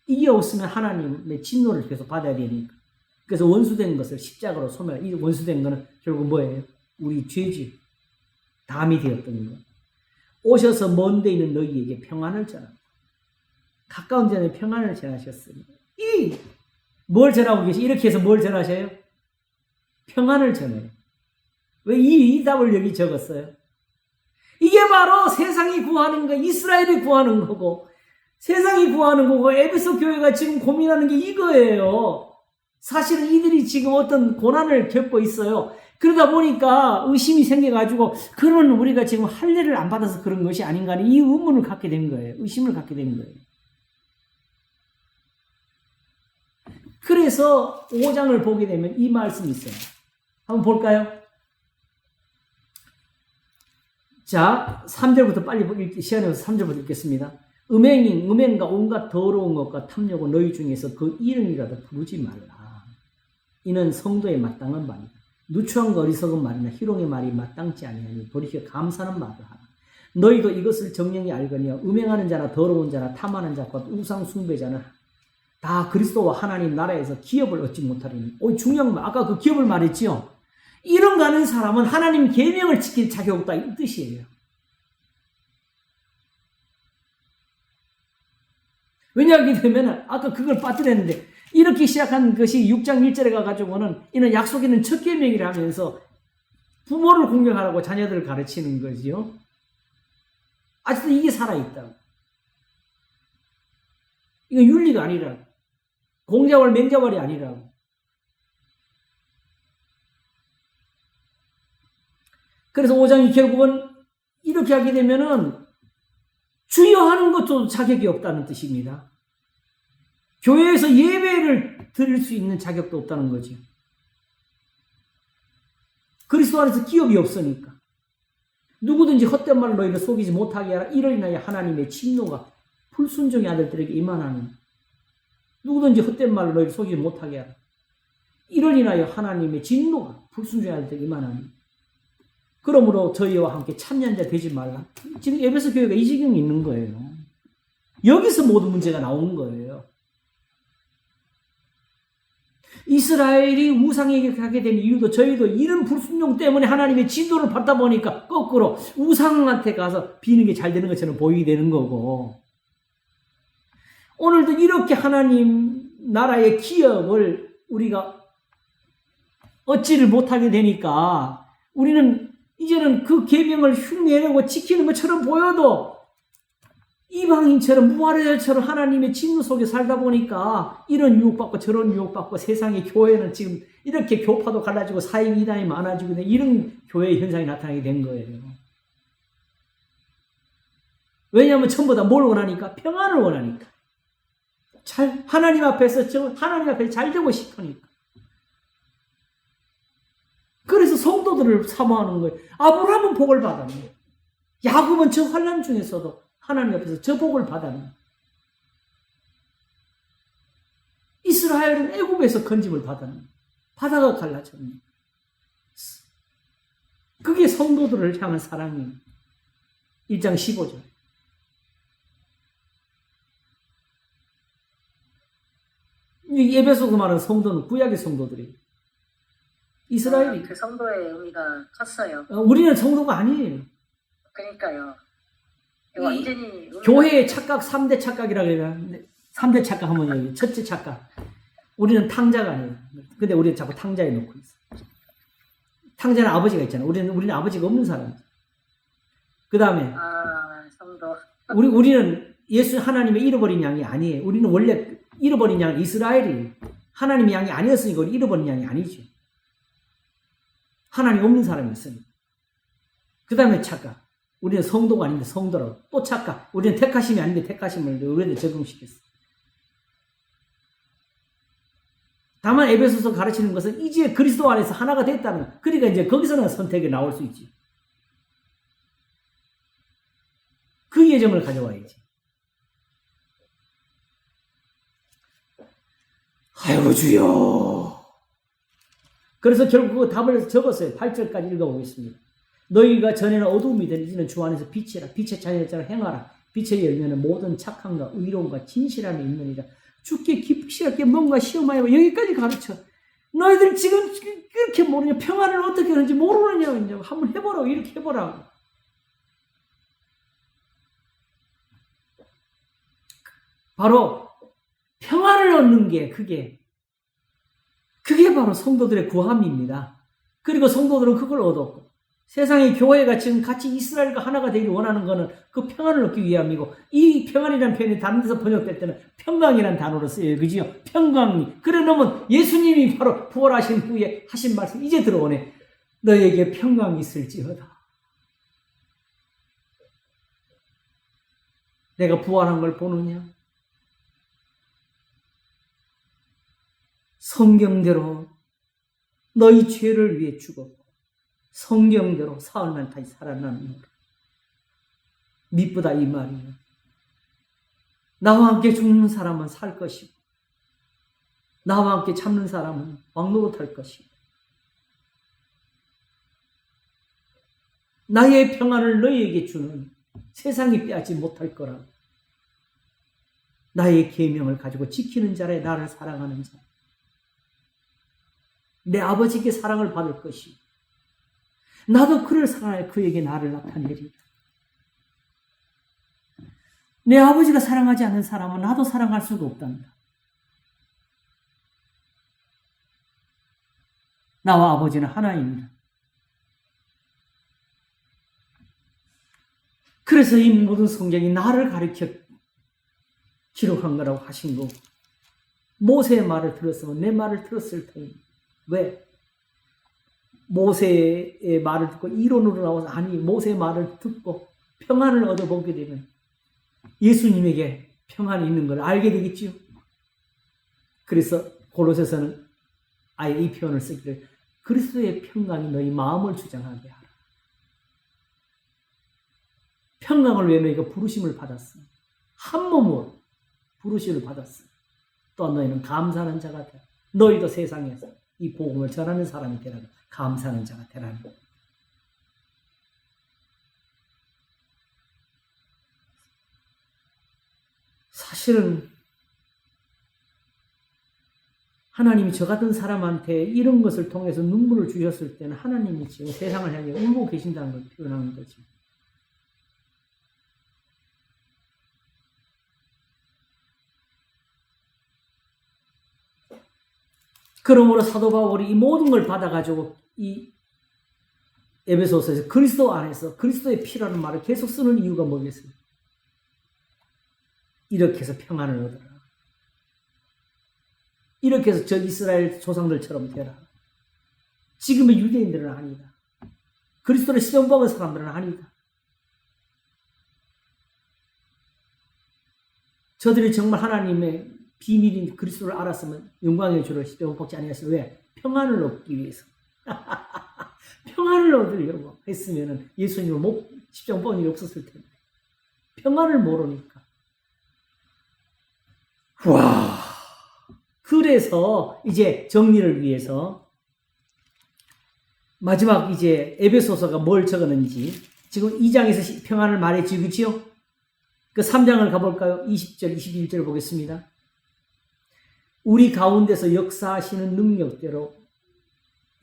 이게 없으면 하나님의 진노를 계속 받아야 되니까. 그래서 원수된 것을 십자가로 소멸. 이 원수된 거는 결국 뭐예요? 우리 죄지. 담이 되었던 것. 오셔서 먼 데 있는 너희에게 평안을 전하고 가까운 데는 평안을 전하셨으니 뭘 전하고 계시? 이렇게 해서 뭘 전하셔요? 평안을 전해요. 왜 이 답을 여기 적었어요? 이게 바로 세상이 구하는 거, 이스라엘이 구하는 거고 세상이 구하는 거고 에베소 교회가 지금 고민하는 게 이거예요. 사실은 이들이 지금 어떤 고난을 겪고 있어요. 그러다 보니까 의심이 생겨가지고 그러면 우리가 지금 할례를 안 받아서 그런 것이 아닌가 하는 이 의문을 갖게 된 거예요. 의심을 갖게 된 거예요. 그래서 5장을 보게 되면 이 말씀이 있어요. 한번 볼까요? 자, 3절부터 빨리 읽기 시간에서 3절부터 읽겠습니다. 음행과 온갖 더러운 것과 탐욕은 너희 중에서 그 이름이라도 부르지 말라. 이는 성도에 마땅한 말이다. 누추한 어리석은 말이나 희롱의 말이 마땅치 아니하니 돌이켜 감사하는 말을 하라. 너희도 이것을 정령히 알거니와 음행하는 자나 더러운 자나 탐하는 자과 우상 숭배자는 다 그리스도와 하나님 나라에서 기업을 얻지 못하리니. 중요한 말. 아까 그 기업을 말했지요. 이런 가는 사람은 하나님 계명을 지킬 자격 없다 이 뜻이에요. 왜냐하게 되면 아까 그걸 빠뜨렸는데 이렇게 시작한 것이 6장 1절에 가가지고는 이는 약속 있는 첫 계명이라 하면서 부모를 공경하라고 자녀들을 가르치는 거지요. 아직도 이게 살아있다고. 이건 윤리가 아니라고. 공자월 맹자월이 아니라고. 그래서 5장이 결국은 이렇게 하게 되면은 주여 하는 것도 자격이 없다는 뜻입니다. 교회에서 예배를 드릴 수 있는 자격도 없다는 거죠. 그리스도 안에서 기업이 없으니까. 누구든지 헛된 말로 너희를 속이지 못하게 하라. 이를 인하여 하나님의 진노가 불순종의 아들들에게 임하나니. 누구든지 헛된 말로 너희를 속이지 못하게 하라. 이를 인하여 하나님의 진노가 불순종의 아들들에게 임하나니. 그러므로 저희와 함께 참여자 되지 말라. 지금 에베소 교회가 이 지경이 있는 거예요. 여기서 모든 문제가 나온 거예요. 이스라엘이 우상에게 가게 된 이유도 저희도 이런 불순종 때문에 하나님의 진노를 받다 보니까 거꾸로 우상한테 가서 비는 게 잘 되는 것처럼 보이게 되는 거고, 오늘도 이렇게 하나님 나라의 기업을 우리가 얻지를 못하게 되니까 우리는 이제는 그 계명을 흉내내고 지키는 것처럼 보여도 이방인처럼 무아래처럼 하나님의 진노 속에 살다 보니까 이런 유혹받고 저런 유혹받고 세상의 교회는 지금 이렇게 교파도 갈라지고 사익 이단이 많아지고 이런 교회의 현상이 나타나게 된 거예요. 왜냐하면 전부 다 뭘 원하니까? 평안을 원하니까. 하나님 앞에서 잘 되고 싶으니까. 그래서 성도들을 사모하는 거예요. 아브라함은 복을 받았네. 야곱은 저 환난 중에서도 하나님 앞에서 저 복을 받았네. 이스라엘은 애굽에서 건짐을 받았네. 바다가 갈라졌네. 그게 성도들을 향한 사랑이에요. 1장 15절. 에베소서 말하는 성도는 구약의 성도들이에요. 이스라엘이. 그 성도의 의미가 컸어요. 우리는 성도가 아니에요. 그러니까요. 완전히 교회의 착각 3대 착각이라고 해요. 3대 착각 하면 여기 첫째 착각. 우리는 탕자가 아니에요. 근데 우리는 자꾸 탕자에 놓고 있어. 탕자는 아버지가 있잖아. 우리는 아버지가 없는 사람이죠. 그 다음에 성도. 우리는 예수 하나님의 잃어버린 양이 아니에요. 우리는 원래 잃어버린 양은 이스라엘이에요. 하나님의 양이 아니었으니까 우리 잃어버린 양이 아니죠. 하나님 없는 사람이 있으니까. 그 다음에 착각. 우리는 성도가 아닌데 성도라고. 또 착각. 우리는 택하심이 아닌데 택하심을 우리한테 적용시켰어. 다만 에베소서 가르치는 것은 이제 그리스도 안에서 하나가 됐다는, 그러니까 이제 거기서는 선택이 나올 수 있지. 그 예정을 가져와야지. 아이고 주여. 그래서 결국 그 답을 적었어요. 8절까지 읽어보겠습니다. 너희가 전에는 어두움이든 이제는 주 안에서 빛이라. 빛의 자녀처럼 행하라. 빛의 열매는 모든 착함과 의로움과 진실함이 있느니라. 죽게 기쁘시 할게 뭔가 시험하여 여기까지 가르쳐. 너희들 지금 그렇게 모르냐? 평안을 어떻게 하는지 모르느냐? 이제 한번 해보라고. 이렇게 해보라고. 바로 평안을 얻는 게 그게 바로 성도들의 구함입니다. 그리고 성도들은 그걸 얻었고, 세상의 교회가 지금 같이 이스라엘과 하나가 되길 원하는 것은 그 평안을 얻기 위함이고, 이 평안이라는 표현이 다른 데서 번역될 때는 평강이라는 단어로 쓰여요. 그지요? 평강이. 그래 놓으면 예수님이 바로 부활하신 후에 하신 말씀 이제 들어오네. 너에게 평강이 있을지어다. 내가 부활한 걸 보느냐? 성경대로 너희 죄를 위해 죽었고 성경대로 사흘만 다시 살아나는 미쁘다 이 말이에요. 나와 함께 죽는 사람은 살 것이고 나와 함께 참는 사람은 왕노릇할 것이고 나의 평안을 너희에게 주는 세상이 빼앗지 못할 거라. 나의 계명을 가지고 지키는 자라 나를 사랑하는 자. 내 아버지께 사랑을 받을 것이고 나도 그를 사랑하여 그에게 나를 나타내리라. 내 아버지가 사랑하지 않는 사람은 나도 사랑할 수가 없단다. 나와 아버지는 하나입니다. 그래서 이 모든 성경이 나를 가리켜 기록한 거라고 하신 거고, 모세의 말을 들었으면 내 말을 들었을 테니. 왜? 모세의 말을 듣고 이론으로 나와서 아니 모세의 말을 듣고 평안을 얻어보게 되면 예수님에게 평안이 있는 걸 알게 되겠지요. 그래서 골로새서는 아예 이 표현을 쓰기를 그리스도의 평강이 너희 마음을 주장하게 하라. 평강을 위해 너희가 부르심을 받았어. 한 몸으로 부르심을 받았어. 또한 너희는 감사하는 자가 되라. 너희도 세상에서 이 복음을 전하는 사람이 되라. 감사하는 자가 되라. 사실은 하나님이 저 같은 사람한테 이런 것을 통해서 눈물을 주셨을 때는 하나님이 지금 세상을 향해 울고 계신다는 걸 표현하는 거죠. 그러므로 사도 바울이 이 모든 걸 받아가지고 이 에베소서에서 그리스도 안에서 그리스도의 피라는 말을 계속 쓰는 이유가 뭐겠어요? 이렇게 해서 평안을 얻어라. 이렇게 해서 저 이스라엘 조상들처럼 되라. 지금의 유대인들은 아니다. 그리스도를 시험 먹은 사람들은 아니다. 저들이 정말 하나님의 비밀인 그리스도를 알았으면 영광의 주를 시대고 먹지 아니했어요. 왜? 평안을 얻기 위해서. 평안을 얻으려고 했으면 예수님을 십자가 못 본 일이 없었을 텐데. 평안을 모르니까. 와. 그래서 이제 정리를 위해서 마지막 이제 에베소서가 뭘 적었는지 지금 2장에서 평안을 말했지, 그렇지요? 그 3장을 가볼까요? 20절, 21절 보겠습니다. 우리 가운데서 역사하시는 능력대로,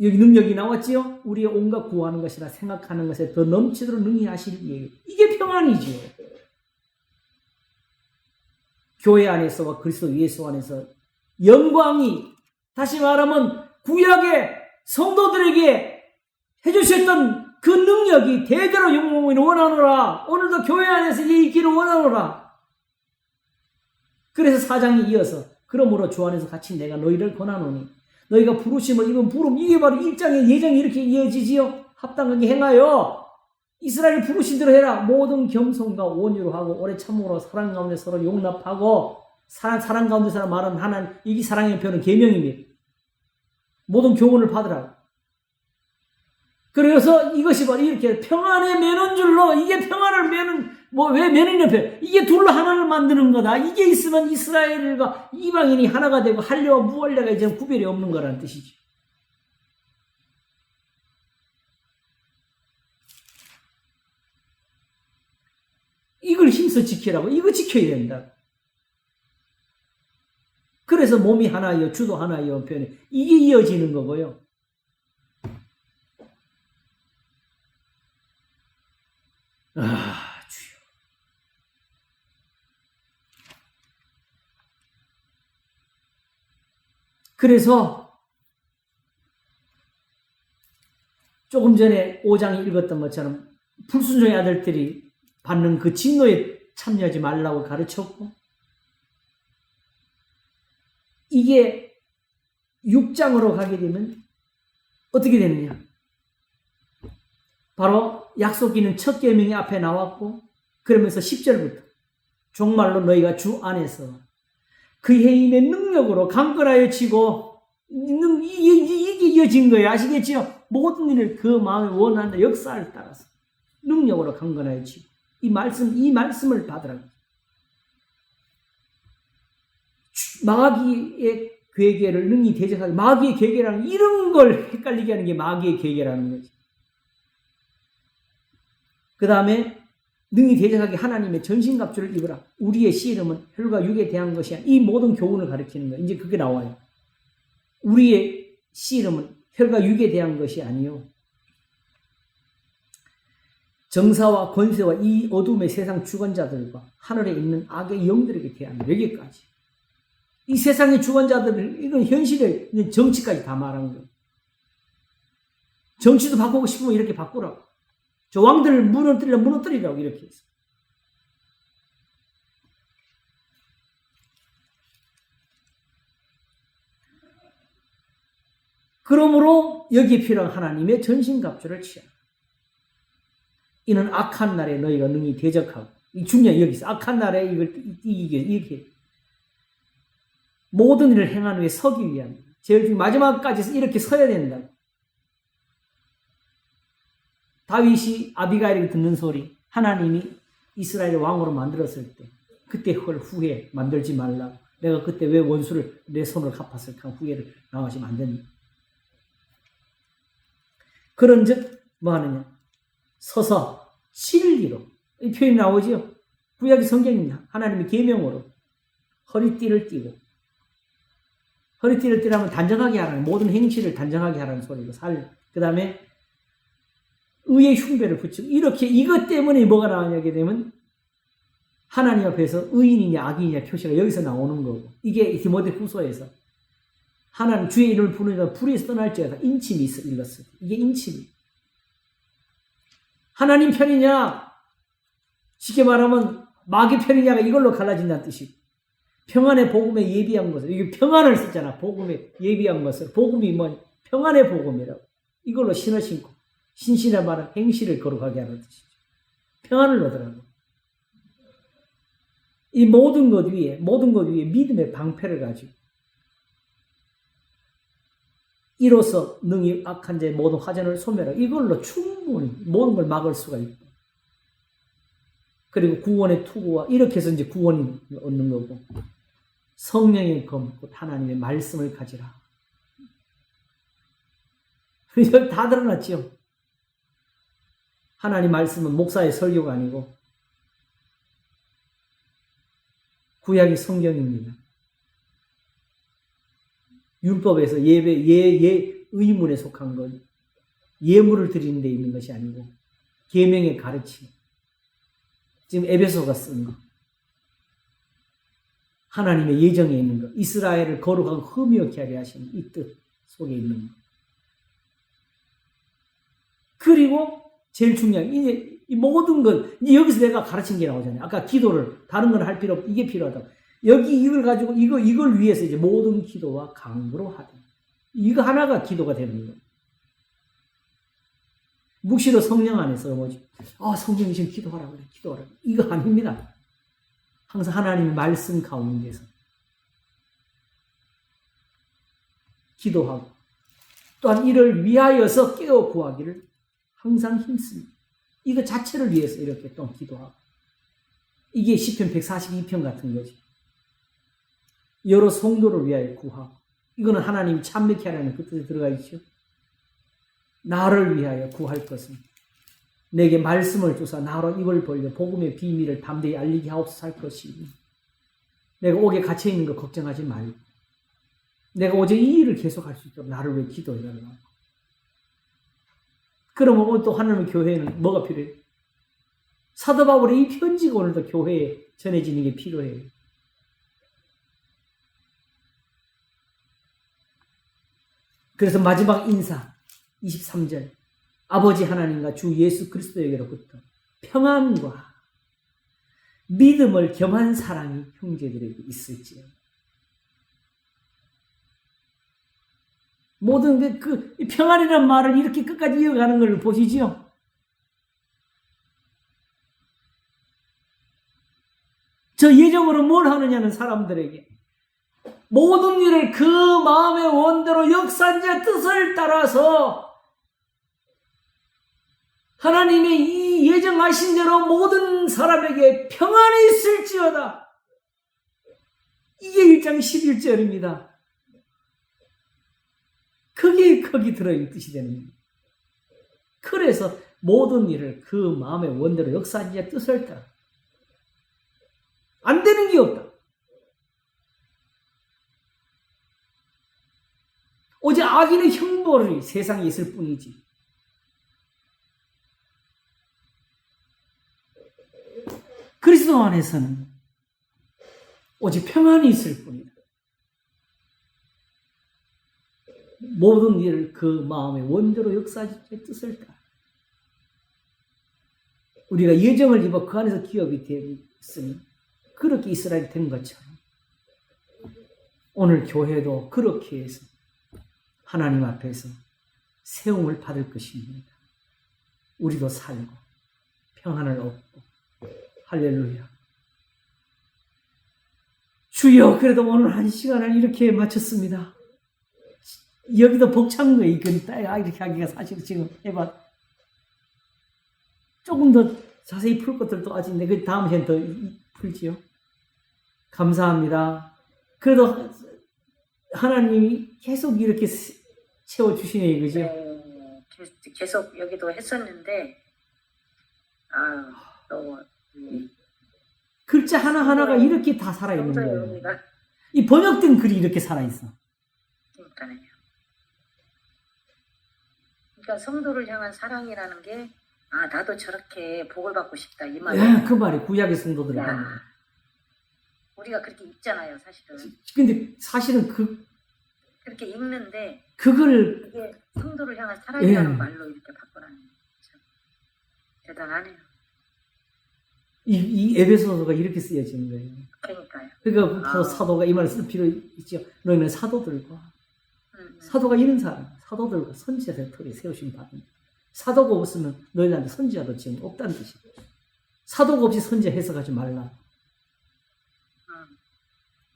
여기 능력이 나왔지요? 우리의 온갖 구하는 것이나 생각하는 것에 더 넘치도록 능히 하실 이에게. 이게 평안이죠. 교회 안에서와 그리스도 예수 안에서 영광이, 다시 말하면 구약의 성도들에게 해주셨던 그 능력이 대대로 영광을 원하노라. 오늘도 교회 안에서 이게 있기를 원하노라. 그래서 4장이 이어서 그러므로 주 안에서 같이 내가 너희를 권하노니 너희가 부르심을 입은 부름, 이게 바로 1장의 예정이 이렇게 이어지지요. 합당하게 행하여 이스라엘 부르신 대로 해라. 모든 겸손과 온유로 하고 오래 참음으로 사랑 가운데 서로 용납하고, 사랑 가운데서 말하는 하나님, 이 사랑의 표현은 계명입니다. 모든 교훈을 받으라고. 그래서 이것이 바로 이렇게 평안에 매는 줄로, 이게 평안을 매는, 왜 매는 옆에, 이게 둘로 하나를 만드는 거다. 이게 있으면 이스라엘과 이방인이 하나가 되고 할례와 무할례가 이제 구별이 없는 거라는 뜻이죠. 이걸 힘써 지키라고. 이거 지켜야 된다. 그래서 몸이 하나여 주도 하나여 표현해. 이게 이어지는 거고요. 주여. 그래서 조금 전에 5장에 읽었던 것처럼 불순종의 아들들이 받는 그 진노에 참여하지 말라고 가르쳤고, 이게 6장으로 가게 되면 어떻게 되느냐? 바로 약속이는 첫 계명이 앞에 나왔고, 그러면서 10절부터 정말로 너희가 주 안에서 그의 힘의 능력으로 강건하여 치고, 이게 이어진 거예요. 아시겠지요? 모든 일을 그 마음에 원하는 역사를 따라서 능력으로 강건하여 치고, 이 말씀을 받으라고. 마귀의 괴계를 능히 대적하게, 마귀의 괴계라는 이런 걸 헷갈리게 하는 게 마귀의 괴계라는 거지. 그 다음에 능히 대적하게 하나님의 전신갑주를 입으라. 우리의 씨름은 혈과 육에 대한 것이 아니라, 이 모든 교훈을 가르치는 거예요. 이제 그게 나와요. 우리의 씨름은 혈과 육에 대한 것이 아니요, 정사와 권세와 이 어둠의 세상 주관자들과 하늘에 있는 악의 영들에게 대한, 여기까지. 이 세상의 주관자들은, 이건 현실의 정치까지 다 말한 거예요. 정치도 바꾸고 싶으면 이렇게 바꾸라고. 저 왕들을 무너뜨리라고 이렇게 했어. 그러므로 여기에 필요한 하나님의 전신갑주를 취하라. 이는 악한 날에 너희가 능히 대적하고, 이 중요한 여기서 악한 날에 이걸 이렇게 모든 일을 행한 후에 서기 위함이다. 제일 중요한 마지막까지 이렇게 서야 된다. 다윗이 아비가일에게 듣는 소리, 하나님이 이스라엘을 왕으로 만들었을 때, 그때 그걸 후회 만들지 말라고. 내가 그때 왜 원수를 내 손을 갚았을까? 후회를 당하시면 안 된다. 그런즉 뭐 하느냐? 서서 진리로, 이 표현이 나오죠. 구약의 성경입니다. 하나님의 계명으로 허리띠를 띠고, 허리띠를 띠라면 단정하게 하라는, 모든 행실을 단정하게 하라는 소리고, 그 다음에 의의 흉배를 붙이고, 이렇게 이것 때문에 뭐가 나오냐게 되면 하나님 앞에서 의인이냐 악인이냐 표시가 여기서 나오는 거고, 이게 디모데 후서에서 하나님 주의 이름을 부르니까 불에서 떠날지어다 인침이 있어 일렀을 때, 이게 인침이. 하나님 편이냐, 쉽게 말하면 마귀 편이냐가 이걸로 갈라진다는 뜻이고, 평안의 복음에 예비한 것을, 이게 평안을 썼잖아. 복음에 예비한 것을. 복음이 뭐냐? 평안의 복음이라고. 이걸로 신을 신고, 신신의 말은 행실을 거룩하게 하는 뜻이죠. 평안을 얻으라고. 이 모든 것 위에 믿음의 방패를 가지고, 이로써 능히 악한 자의 모든 화전을 소멸하고, 이걸로 충분히 모든 걸 막을 수가 있고, 그리고 구원의 투구와 이렇게 해서 이제 구원이 얻는 거고, 성령의 검, 곧 하나님의 말씀을 가지라. 이제 다 드러났죠. 하나님 말씀은 목사의 설교가 아니고 구약이 성경입니다. 율법에서 의문에 속한 건 예물을 드리는 데 있는 것이 아니고 계명의 가르침. 지금 에베소가 쓴 거. 하나님의 예정에 있는 거. 이스라엘을 거룩하고 흠이 없게 하려 하시는 이 뜻 속에 있는 거. 그리고 제일 중요한 이제 이 모든 건 이제 여기서 내가 가르친 게 나오잖아요. 아까 기도를 다른 건 할 필요 없고 이게 필요하다. 여기 이걸 가지고 이걸 위해서 이제 모든 기도와 강구로 하되, 이거 하나가 기도가 되는 거예요. 묵시로 성령 안에서 뭐지? 성령이 지금 기도하라고 그래. 기도하라고. 이거 아닙니다. 항상 하나님의 말씀 가운데서 기도하고, 또한 이를 위하여서 깨어 구하기를 항상 힘씁니다. 이거 자체를 위해서 이렇게 또 기도하고, 이게 시편 142편 같은 거지. 여러 성도를 위하여 구하고, 이거는 하나님이 참되게 하라는 그 뜻에 들어가 있죠. 나를 위하여 구할 것은 내게 말씀을 주사 나로 입을 벌려 복음의 비밀을 담대히 알리게 하옵소서 할 것이니, 내가 옥에 갇혀있는 거 걱정하지 말고 내가 오직 이 일을 계속할 수 있도록 나를 위해 기도해달라. 그러면 오늘 또 하나님의 교회는 뭐가 필요해요? 사도 바울의 이 편지가 오늘도 교회에 전해지는 게 필요해요. 그래서 마지막 인사 23절 아버지 하나님과 주 예수 그리스도에게로부터 평안과 믿음을 겸한 사랑이 형제들에게 있을지요. 모든 그 평안이라는 말을 이렇게 끝까지 이어가는 걸 보시죠. 저 예정으로 뭘 하느냐는 사람들에게 모든 일을 그 마음의 원대로 역사한 자의 뜻을 따라서 하나님의 이 예정하신 대로 모든 사람에게 평안이 있을지어다. 이게 1장 11절입니다. 거기 들어있는 뜻이 되는 겁니다. 그래서 모든 일을 그 마음의 원대로 역사한 자의 뜻을 따라 안 되는 게 없다. 오직 악인의 형벌이 세상에 있을 뿐이지. 그리스도 안에서는 오직 평안이 있을 뿐이다. 모든 일을 그 마음의 원대로 역사의 뜻을 따라 우리가 예정을 입어 그 안에서 기업이 되었으니 그렇게 이스라엘이 된 것처럼 오늘 교회도 그렇게 해서 하나님 앞에서 세움을 받을 것입니다. 우리도 살고 평안을 얻고 할렐루야. 주여, 그래도 오늘 한 시간을 이렇게 마쳤습니다. 여기도 벅찬 거예요. 이건 딱 이렇게 하기가 사실 지금 해봐. 조금 더 자세히 풀 것들도 아직 그 다음 시간에 더 풀지요. 감사합니다. 그래도 하나님이 계속 이렇게 채워주시네, 이거죠? 네, 계속 여기도 했었는데, 너무. 글자 하나하나가 이렇게 다 살아있는 거예요. 이 번역된 글이 이렇게 살아있어. 그러니까요. 그러니까 성도를 향한 사랑이라는 게, 나도 저렇게 복을 받고 싶다, 이 말이에요. 예, 그 말이 구약의 성도들을 하는 거예요. 우리가 그렇게 읽잖아요, 사실은. 근데 사실은 그렇게 읽는데, 그걸, 그게 성도를 향한 사랑이라는 예. 말로 이렇게 바꿔놨네요. 참 대단하네요. 이 에베소서가 이렇게 쓰여지는 거예요. 그러니까요. 그러니까 바로 사도가 이 말을 쓸 필요 있죠. 너희는 사도들과 사도가 이런 사람, 사도들과 선지자의 털에 세우심 받은 사도가 없으면 너희들한테 선지자도 지금 없다는 뜻이에요. 사도가 없이 선지자 해석하지 말라.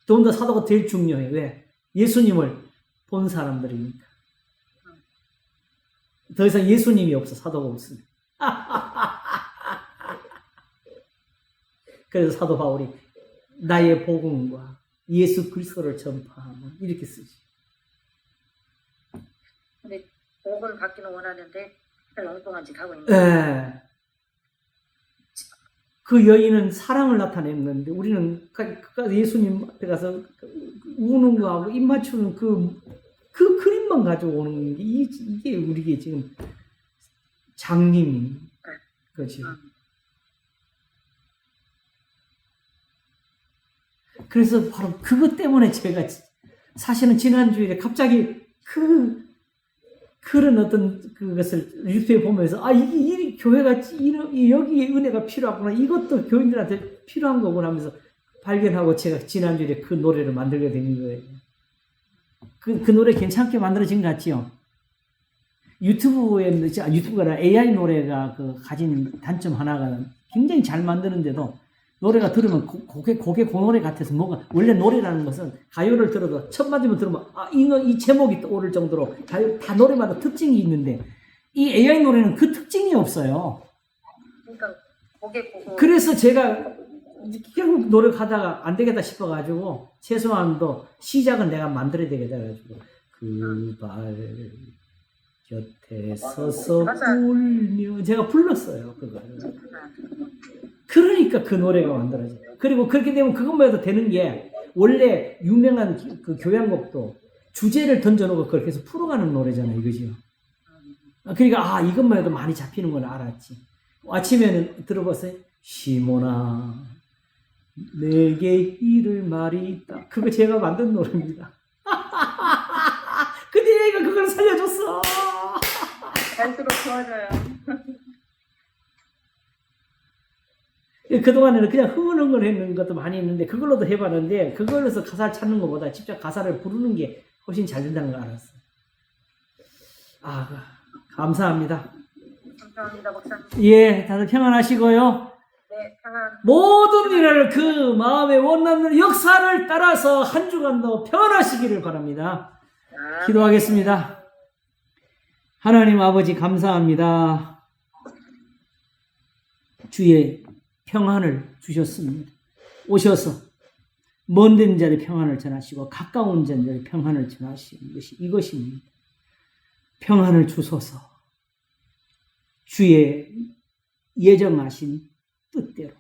더군다나 사도가 제일 중요해. 왜? 예수님을 본 사람들이니까. 더 이상 예수님이 없어, 사도가 없으면. 그래서 사도 바울이 나의 복음과 예수 그리스도를 전파하면 이렇게 쓰지. 근데 복을 받기는 원하는데 엉뚱한 짓 하고 있는 예. 그 여인은 사랑을 나타냈는데 우리는 예수님 앞에 가서 우는 거하고 입 맞추는 그 그림만 가지고 오는 게 이게 우리에게 지금 장님이 그렇지. 그래서 바로 그것 때문에 제가 사실은 지난주에 갑자기 그런 어떤 그것을 유튜브에 보면서 이 교회가 여기에 은혜가 필요하구나, 이것도 교인들한테 필요한 거구나 하면서 발견하고 제가 지난주에 그 노래를 만들게 된 거예요. 그 노래 괜찮게 만들어진 것 같지요? 유튜브가 아니라 AI 노래가 가진 단점 하나가 굉장히 잘 만드는데도 노래가 들으면 그게 그 노래 같아서 뭐가 원래 노래라는 것은 가요를 들어도 첫 마디만 들으면 이 제목이 떠오를 정도로 다 노래마다 특징이 있는데 이 AI 노래는 그 특징이 없어요. 그러니까 고개 보고 그래서 제가 결국 노력하다가 안 되겠다 싶어가지고 최소한도 시작은 내가 만들어야 되겠다 해가지고 그 발 곁에 서서 울며 제가 불렀어요, 그걸. 그러니까 그 노래가 만들어져요. 그리고 그렇게 되면 그것만 해도 되는 게 원래 유명한 그 교향곡도 주제를 던져놓고 그걸 계속 풀어가는 노래잖아요. 이거죠. 그러니까 이것만 해도 많이 잡히는 걸 알았지. 아침에는 들어봤어요. 시몬아 내게 이를 말이 있다. 그거 제가 만든 노래입니다. 근데 얘가 그걸 살려줬어. 갈수록 좋아져요. 그동안에는 그냥 흥얼흥얼했는 것도 많이 있는데 그걸로도 해봤는데 그걸로서 가사를 찾는 것보다 직접 가사를 부르는 게 훨씬 잘 된다는 걸 알았어요. 감사합니다. 감사합니다, 목사님. 예, 다들 평안하시고요. 네, 평안. 모든 일을 그 마음의 원하는 역사를 따라서 한 주간도 평안하시기를 바랍니다. 기도하겠습니다. 하나님 아버지 감사합니다. 주의 평안을 주셨습니다. 오셔서 먼 자리 평안을 전하시고 가까운 자리 평안을 전하시는 것이 이것입니다. 평안을 주소서 주의 예정하신 뜻대로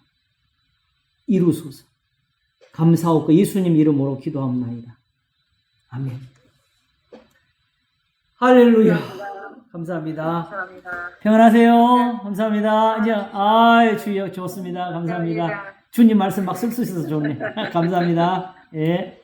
이루소서. 감사하고 예수님 이름으로 기도합나이다. 아멘. 할렐루야. 감사합니다. 감사합니다. 평안하세요. 감사합니다. 이제 주여 좋습니다. 감사합니다. 주님 말씀 막 쓸 수 있어서 좋네. 감사합니다. 예.